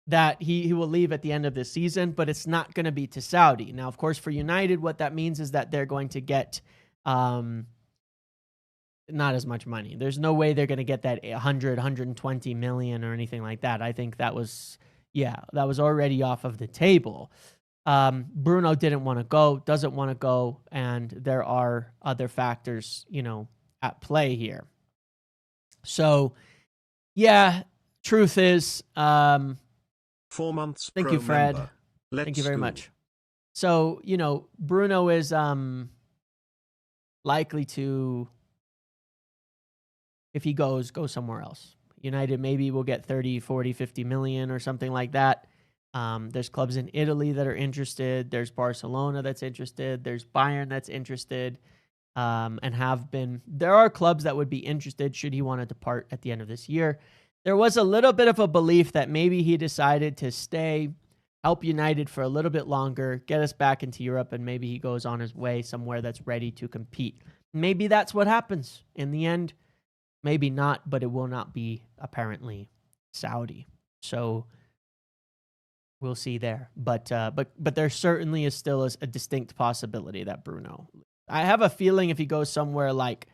that he will leave at the end of this season, but it's not going to be to Saudi. Now, of course, for United, what that means is that they're going to get not as much money. There's no way they're going to get that 120 million or anything like that. I think that was already off of the table. Bruno didn't want to go, doesn't want to go, and there are other factors, at play here. So, yeah, truth is, 4 months. Thank you, Fred. Thank you very much. So, Bruno is likely to, if he go somewhere else. United maybe will get 30, 40, 50 million or something like that. There's clubs in Italy that are interested. There's Barcelona that's interested. There's Bayern that's interested, and have been. There are clubs that would be interested should he want to depart at the end of this year. There was a little bit of a belief that maybe he decided to stay, help United for a little bit longer, get us back into Europe, and maybe he goes on his way somewhere that's ready to compete. Maybe that's what happens in the end. Maybe not, but it will not be apparently Saudi. So we'll see there. But there certainly is still a distinct possibility that Bruno I have a feeling if he goes somewhere like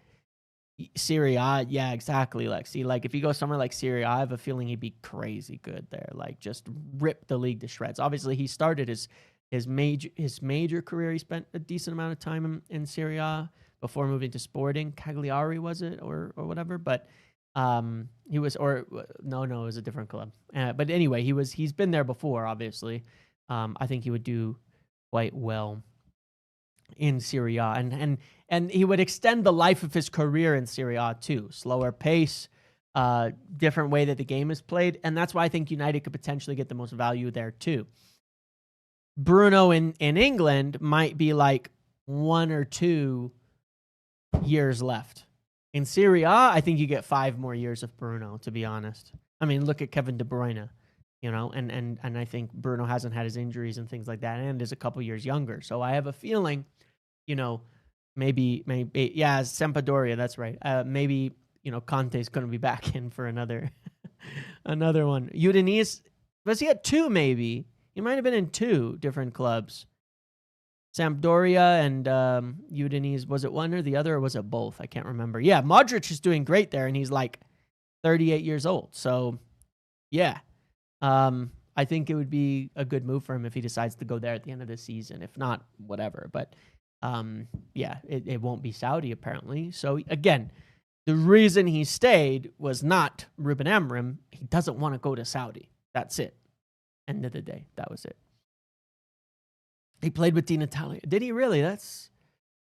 Serie A, yeah, exactly, Lexi. Like if he goes somewhere like Serie A, I have a feeling he'd be crazy good there. Like just rip the league to shreds. Obviously, he started his major career. He spent a decent amount of time in Serie A before moving to Sporting. Cagliari was it or whatever, but he was no, it was a different club. But anyway, he's been there before. Obviously, I think he would do quite well in Serie A, and he would extend the life of his career in Serie A too. Slower pace, different way that the game is played, and that's why I think United could potentially get the most value there too. Bruno in England might be like 1 or 2 years left. In Serie A, I think you get 5 more years of Bruno, to be honest. I mean, look at Kevin De Bruyne, and I think Bruno hasn't had his injuries and things like that, and is a couple years younger. So I have a feeling, maybe, yeah, Sampdoria, that's right. Maybe, Conte's going to be back in for another one. Udinese, was he at 2 maybe? He might have been in 2 different clubs. Sampdoria and Udinese, was it one or the other, or was it both? I can't remember. Yeah, Modric is doing great there, and he's like 38 years old. So, yeah. I think it would be a good move for him if he decides to go there at the end of the season. If not, whatever. But, yeah, it won't be Saudi, apparently. So, again, the reason he stayed was not Ruben Amorim. He doesn't want to go to Saudi. That's it. End of the day. That was it. He played with Di Natale. Did he really? That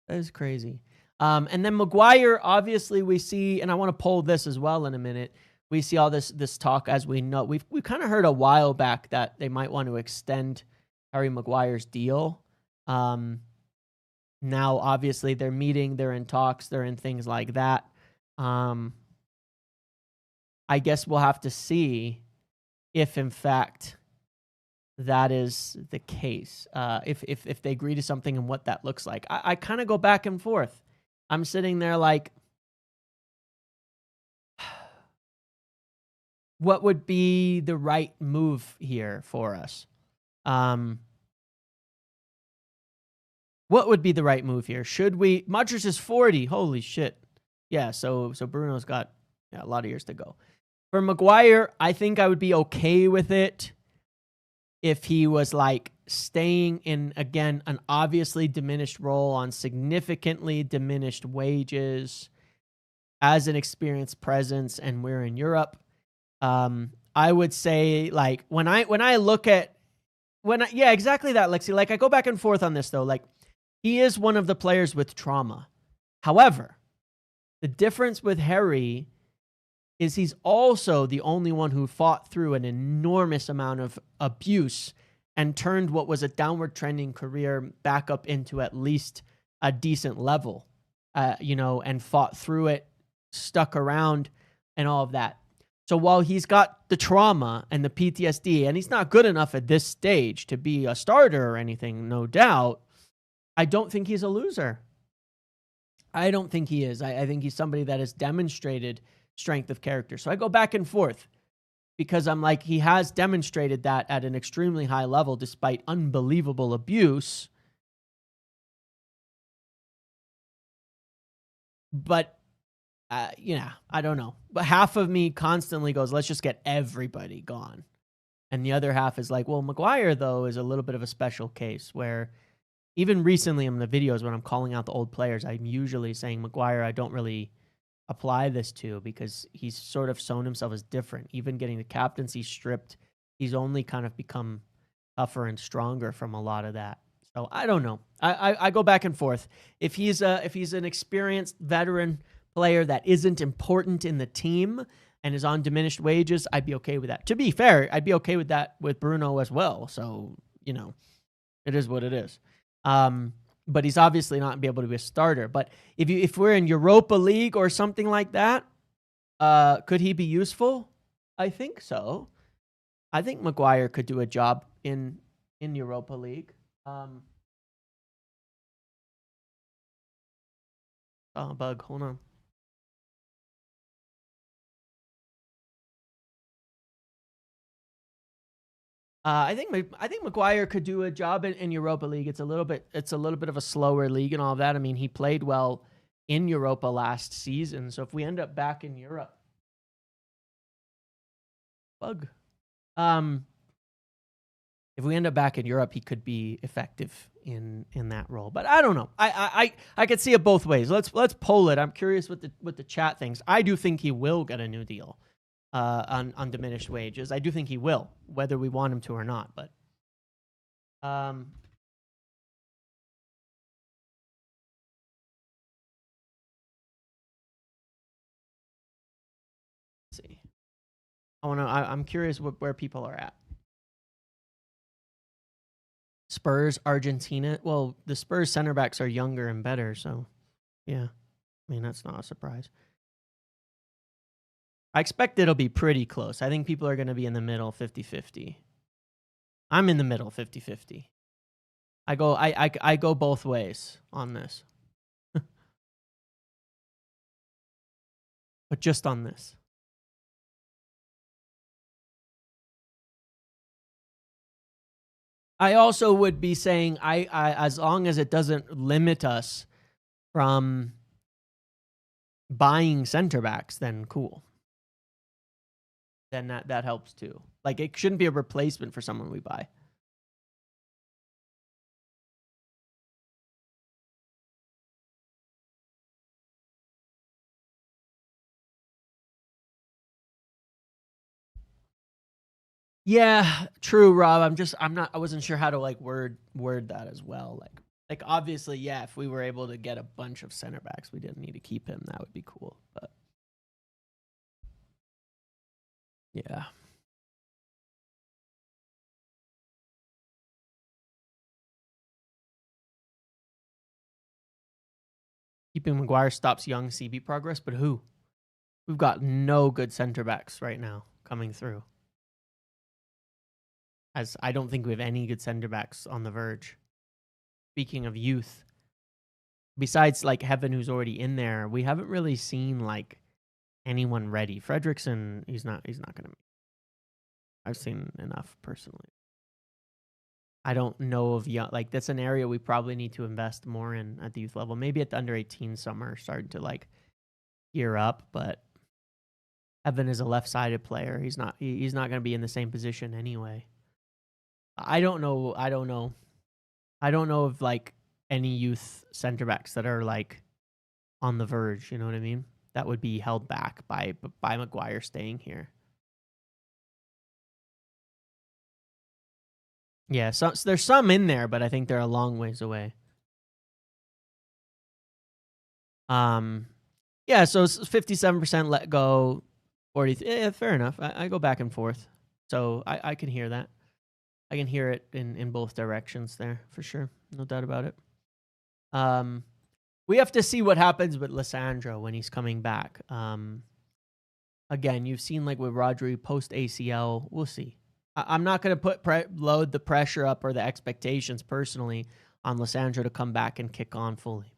is crazy. And then Maguire, obviously we see, and I want to poll this as well in a minute. We see all this talk, as we know. We've kind of heard a while back that they might want to extend Harry Maguire's deal. Now, obviously, they're meeting, they're in talks, they're in things like that. I guess we'll have to see if, in fact, that is the case. If they agree to something and what that looks like. I kind of go back and forth. I'm sitting there like, what would be the right move here for us? What would be the right move here? Should we... Modric is 40. Holy shit. Yeah, so Bruno's got a lot of years to go. For Maguire, I think I would be okay with it if he was like staying in, again, an obviously diminished role on significantly diminished wages as an experienced presence, and we're in Europe. I would say, like, when I look at, yeah, exactly that, Lexi. Like, I go back and forth on this, though. Like, he is one of the players with trauma. However, the difference with Harry is he's also the only one who fought through an enormous amount of abuse and turned what was a downward trending career back up into at least a decent level, and fought through it, stuck around, and all of that. So while he's got the trauma and the PTSD, and he's not good enough at this stage to be a starter or anything, no doubt, I don't think he's a loser. I don't think he is. I think he's somebody that has demonstrated strength of character. So I go back and forth because I'm like, he has demonstrated that at an extremely high level despite unbelievable abuse. But, I don't know. But half of me constantly goes, let's just get everybody gone. And the other half is like, well, Maguire, though, is a little bit of a special case where even recently in the videos when I'm calling out the old players, I'm usually saying Maguire, I don't really apply this to because he's sort of shown himself as different. Even getting the captaincy stripped, he's only kind of become tougher and stronger from a lot of that. So I don't know. I go back and forth. If he's an experienced veteran player that isn't important in the team and is on diminished wages, I'd be okay with that. To be fair, I'd be okay with that with Bruno as well. So, it is what it is. But he's obviously not be able to be a starter. But if we're in Europa League or something like that, could he be useful? I think so. I think Maguire could do a job in Europa League. Bug, hold on. I think Maguire could do a job in Europa League. It's a little bit of a slower league and all of that. I mean, he played well in Europa last season. So if we end up back in Europe, if we end up back in Europe, he could be effective in that role. But I don't know. I could see it both ways. Let's poll it. I'm curious what the chat thinks. I do think he will get a new deal on diminished wages. I do think he will, whether we want him to or not. But let's see. I'm curious where people are at. Spurs, Argentina. Well, the Spurs center backs are younger and better, so yeah. I mean, that's not a surprise. I expect it'll be pretty close. I think people are going to be in the middle, 50-50. I'm in the middle, 50-50. I go both ways on this. But just on this. I also would be saying I as long as it doesn't limit us from buying center backs, then cool. Then that helps too. Like, it shouldn't be a replacement for someone we buy. Yeah, true, Rob. I wasn't sure how to like word that as well. Like obviously, yeah, if we were able to get a bunch of center backs, we didn't need to keep him. That would be cool. But yeah. Keeping Maguire stops young CB progress, but who? We've got no good center backs right now coming through. As I don't think we have any good center backs on the verge. Speaking of youth, besides like Heaven, who's already in there, we haven't really seen like anyone ready. Fredrickson, he's not gonna. I've seen enough personally. I don't know of young, like that's an area we probably need to invest more in at the youth level. Maybe at the under 18 summer, starting to like gear up. But Evan is a left-sided player. He's not going to be in the same position anyway. I don't know of like any youth center backs that are like on the verge. You know what I mean? That would be held back by Maguire staying here. Yeah, so there's some in there, but I think they're a long ways away. Yeah, so it's 57% let go, 40. Yeah, fair enough. I go back and forth, so I can hear that. I can hear it in both directions there for sure, no doubt about it. We have to see what happens with Lissandro when he's coming back. Again, you've seen like with Rodri post ACL. We'll see. I'm not going to load the pressure up or the expectations personally on Lissandro to come back and kick on fully.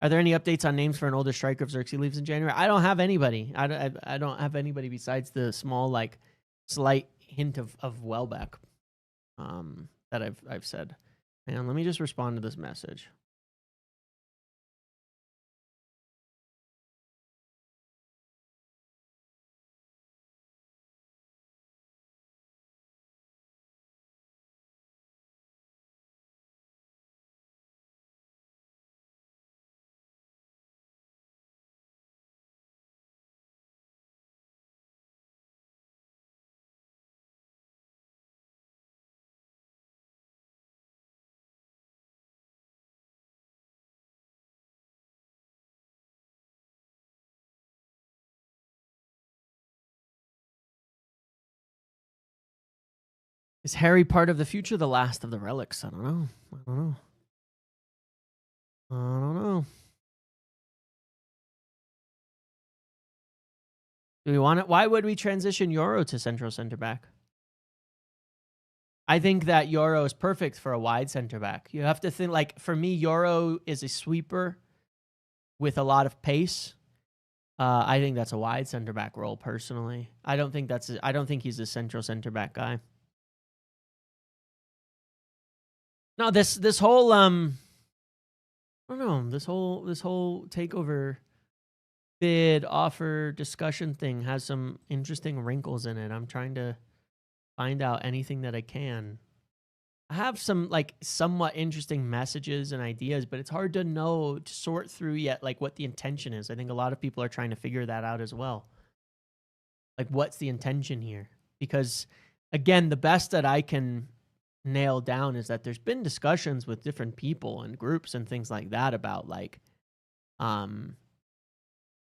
Are there any updates on names for an older striker if Xerxes leaves in January? I don't have anybody. I don't have anybody besides the small, like, slight hint of Welbeck that I've said. And let me just respond to this message. Is Harry part of the future, the last of the relics? I don't know. Do we want it? Why would we transition Euro to central center back? I think that Euro is perfect for a wide center back. You have to think, like, for me, Euro is a sweeper with a lot of pace. I think that's a wide center back role personally. I don't think he's a central center back guy. No, this whole I don't know, this whole takeover bid offer discussion thing has some interesting wrinkles in it. I'm trying to find out anything that I can. I have some like somewhat interesting messages and ideas, but it's hard to know to sort through yet like what the intention is. I think a lot of people are trying to figure that out as well. Like what's the intention here? Because again, the best that I can nail down is that there's been discussions with different people and groups and things like that about like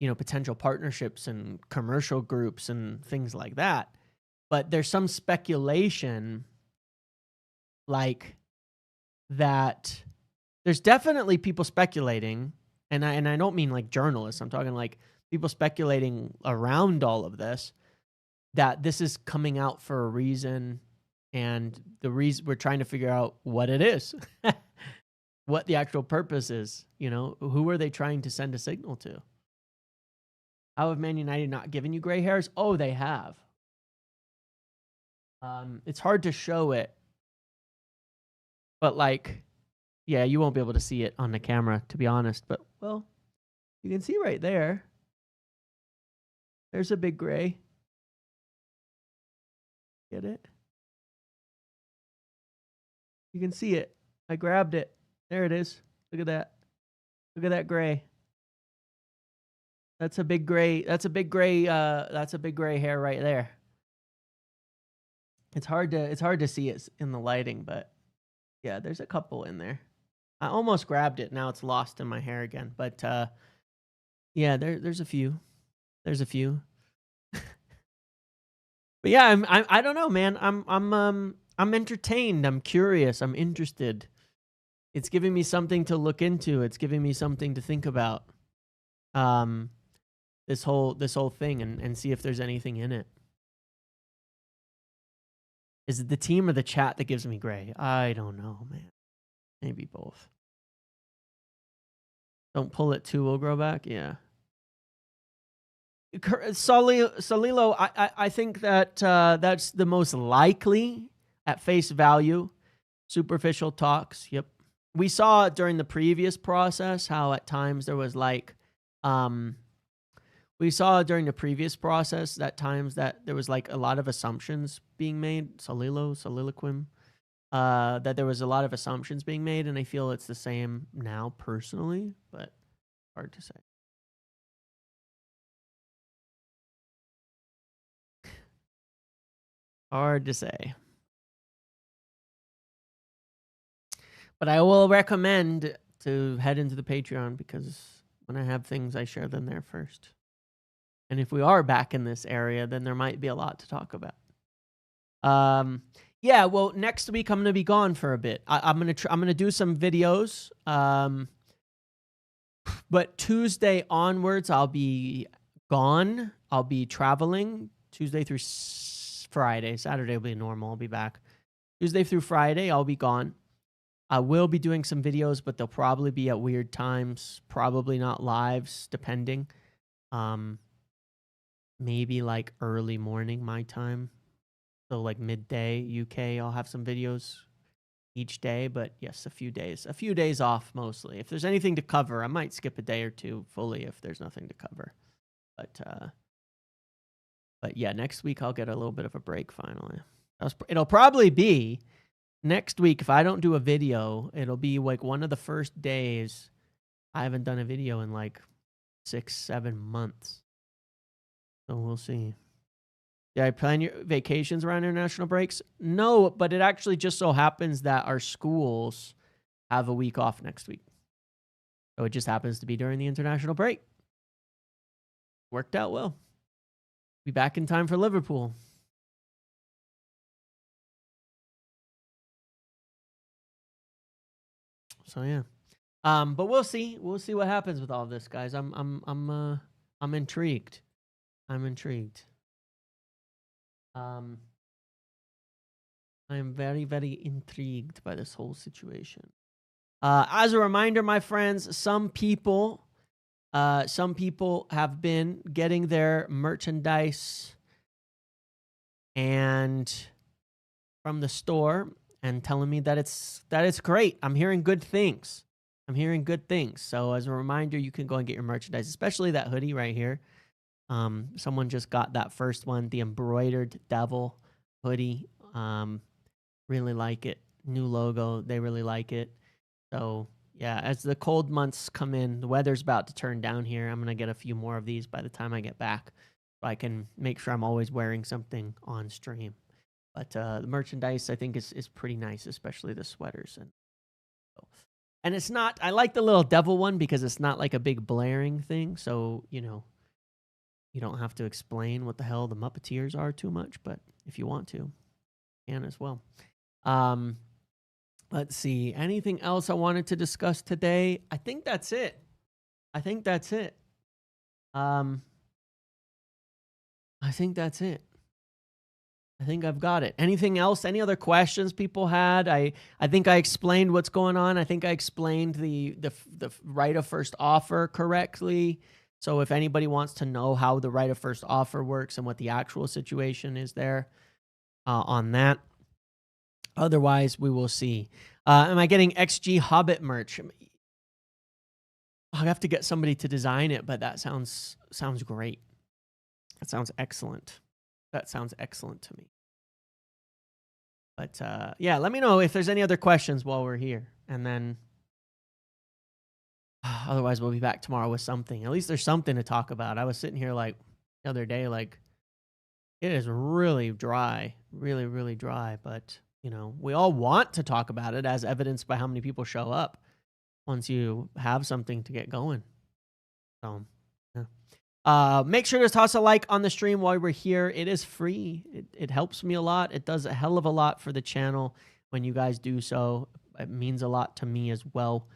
potential partnerships and commercial groups and things like that. But there's some speculation like that there's definitely people speculating, and I don't mean like journalists. I'm talking like people speculating around all of this, that this is coming out for a reason, and the reason we're trying to figure out what it is, what the actual purpose is. Who are they trying to send a signal to? How have Man United not given you gray hairs? Oh, they have. It's hard to show it, but like, yeah, you won't be able to see it on the camera, to be honest. But well, you can see right there. There's a big gray. Get it? You can see it. I grabbed it. There it is. Look at that. Look at that gray. That's a big gray. That's a big gray. That's a big gray hair right there. It's hard to see it in the lighting, but yeah, there's a couple in there. I almost grabbed it. Now it's lost in my hair again. But yeah, there's a few. There's a few. But yeah, I don't know, man. I'm entertained. I'm curious. I'm interested. It's giving me something to look into. It's giving me something to think about. This whole thing and see if there's anything in it. Is it the team or the chat that gives me gray? I don't know, man. Maybe both. Don't pull it too, will grow back. Yeah. Salilo, I think that that's the most likely at face value. Superficial talks. Yep. We saw during the previous process how at times there was like, we saw during the previous process that times that there was like a lot of assumptions being made. Soliloquim. That there was a lot of assumptions being made, and I feel it's the same now personally, but hard to say. Hard to say. But I will recommend to head into the Patreon, because when I have things, I share them there first. And if we are back in this area, then there might be a lot to talk about. Yeah, well, next week I'm gonna be gone for a bit. I'm gonna do some videos. But Tuesday onwards, I'll be gone. I'll be traveling Tuesday through Friday. Saturday will be normal. I'll be back. Tuesday through Friday, I'll be gone. I will be doing some videos, but they'll probably be at weird times. Probably not lives, depending. Maybe like early morning my time. So like midday UK, I'll have some videos each day. But yes, a few days off mostly. If there's anything to cover, I might skip a day or two fully if there's nothing to cover. But yeah, next week I'll get a little bit of a break finally. It'll probably be next week, if I don't do a video, it'll be like one of the first days I haven't done a video in like 6-7 months. So we'll see. Did I plan your vacations around international breaks? No, but it actually just so happens that our schools have a week off next week. So it just happens to be during the international break. Worked out well. Be back in time for Liverpool. So yeah. But we'll see. We'll see what happens with all this, guys. I'm intrigued. I'm intrigued. I am very, very intrigued by this whole situation. As a reminder, my friends, some people have been getting their merchandise and from the store and telling me that it's great. I'm hearing good things. So as a reminder, you can go and get your merchandise, especially that hoodie right here. Someone just got that first one, the embroidered devil hoodie. Really like it. New logo. They really like it. So yeah, as the cold months come in, the weather's about to turn down here. I'm going to get a few more of these by the time I get back, so I can make sure I'm always wearing something on stream. But the merchandise, I think, is pretty nice, especially the sweaters. And it's not, I like the little devil one because it's not like a big blaring thing. So, you don't have to explain what the hell the Muppeteers are too much. But if you want to, you can as well. Let's see. Anything else I wanted to discuss today? I think that's it. I think I've got it. Anything else? Any other questions people had? I think I explained what's going on. I think I explained the right of first offer correctly. So if anybody wants to know how the right of first offer works and what the actual situation is there on that. Otherwise, we will see. Am I getting XG Hobbit merch? I'll have to get somebody to design it, but that sounds great. That sounds excellent. That sounds excellent to me. But yeah, let me know if there's any other questions while we're here. And then otherwise, we'll be back tomorrow with something. At least there's something to talk about. I was sitting here like the other day, like it is really dry, really, really dry. But, we all want to talk about it, as evidenced by how many people show up once you have something to get going. So, yeah. Make sure to toss a like on the stream while we're here. It is free. It helps me a lot. It does a hell of a lot for the channel when you guys do so. It means a lot to me as well,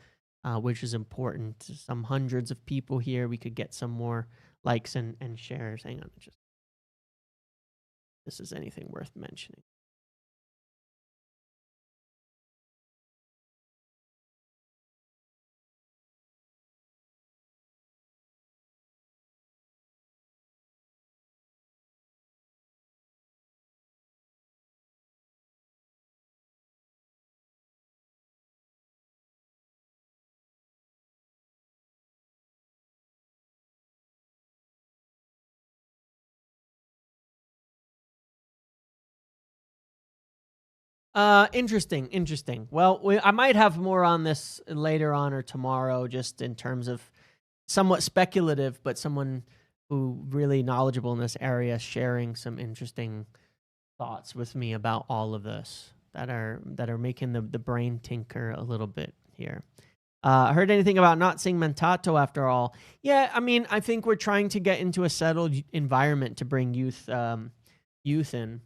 which is important. Some hundreds of people here. We could get some more likes and shares. Hang on. This is anything worth mentioning. Interesting. Well, I might have more on this later on or tomorrow, just in terms of somewhat speculative, but someone who really knowledgeable in this area sharing some interesting thoughts with me about all of this that are making the brain tinker a little bit here. Heard anything about not seeing Mentato after all? Yeah, I mean, I think we're trying to get into a settled environment to bring youth in.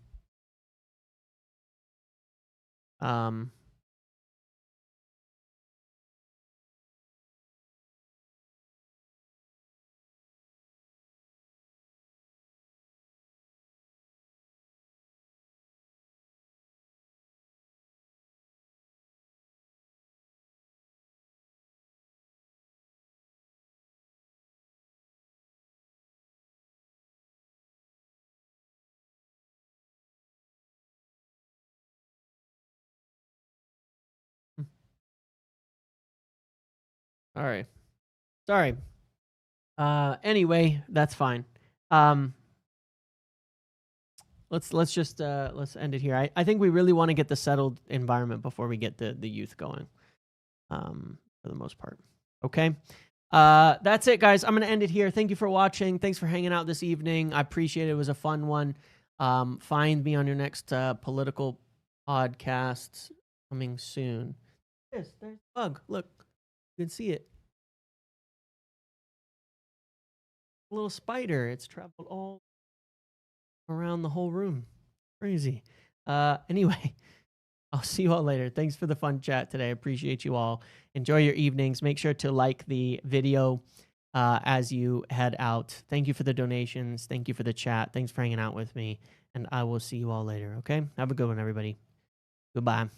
All right. Sorry. Anyway, that's fine. Let's just let's end it here. I think we really want to get the settled environment before we get the youth going. For the most part. Okay. That's it, guys. I'm gonna end it here. Thank you for watching. Thanks for hanging out this evening. I appreciate it. It was a fun one. Find me on your next political podcast coming soon. There's a bug. Look, you can see it. A little spider. It's traveled all around the whole room. Crazy. Anyway, I'll see you all later. Thanks for the fun chat today. I appreciate you all. Enjoy your evenings. Make sure to like the video as you head out. Thank you for the donations. Thank you for the chat. Thanks for hanging out with me. And I will see you all later, okay? Have a good one, everybody. Goodbye.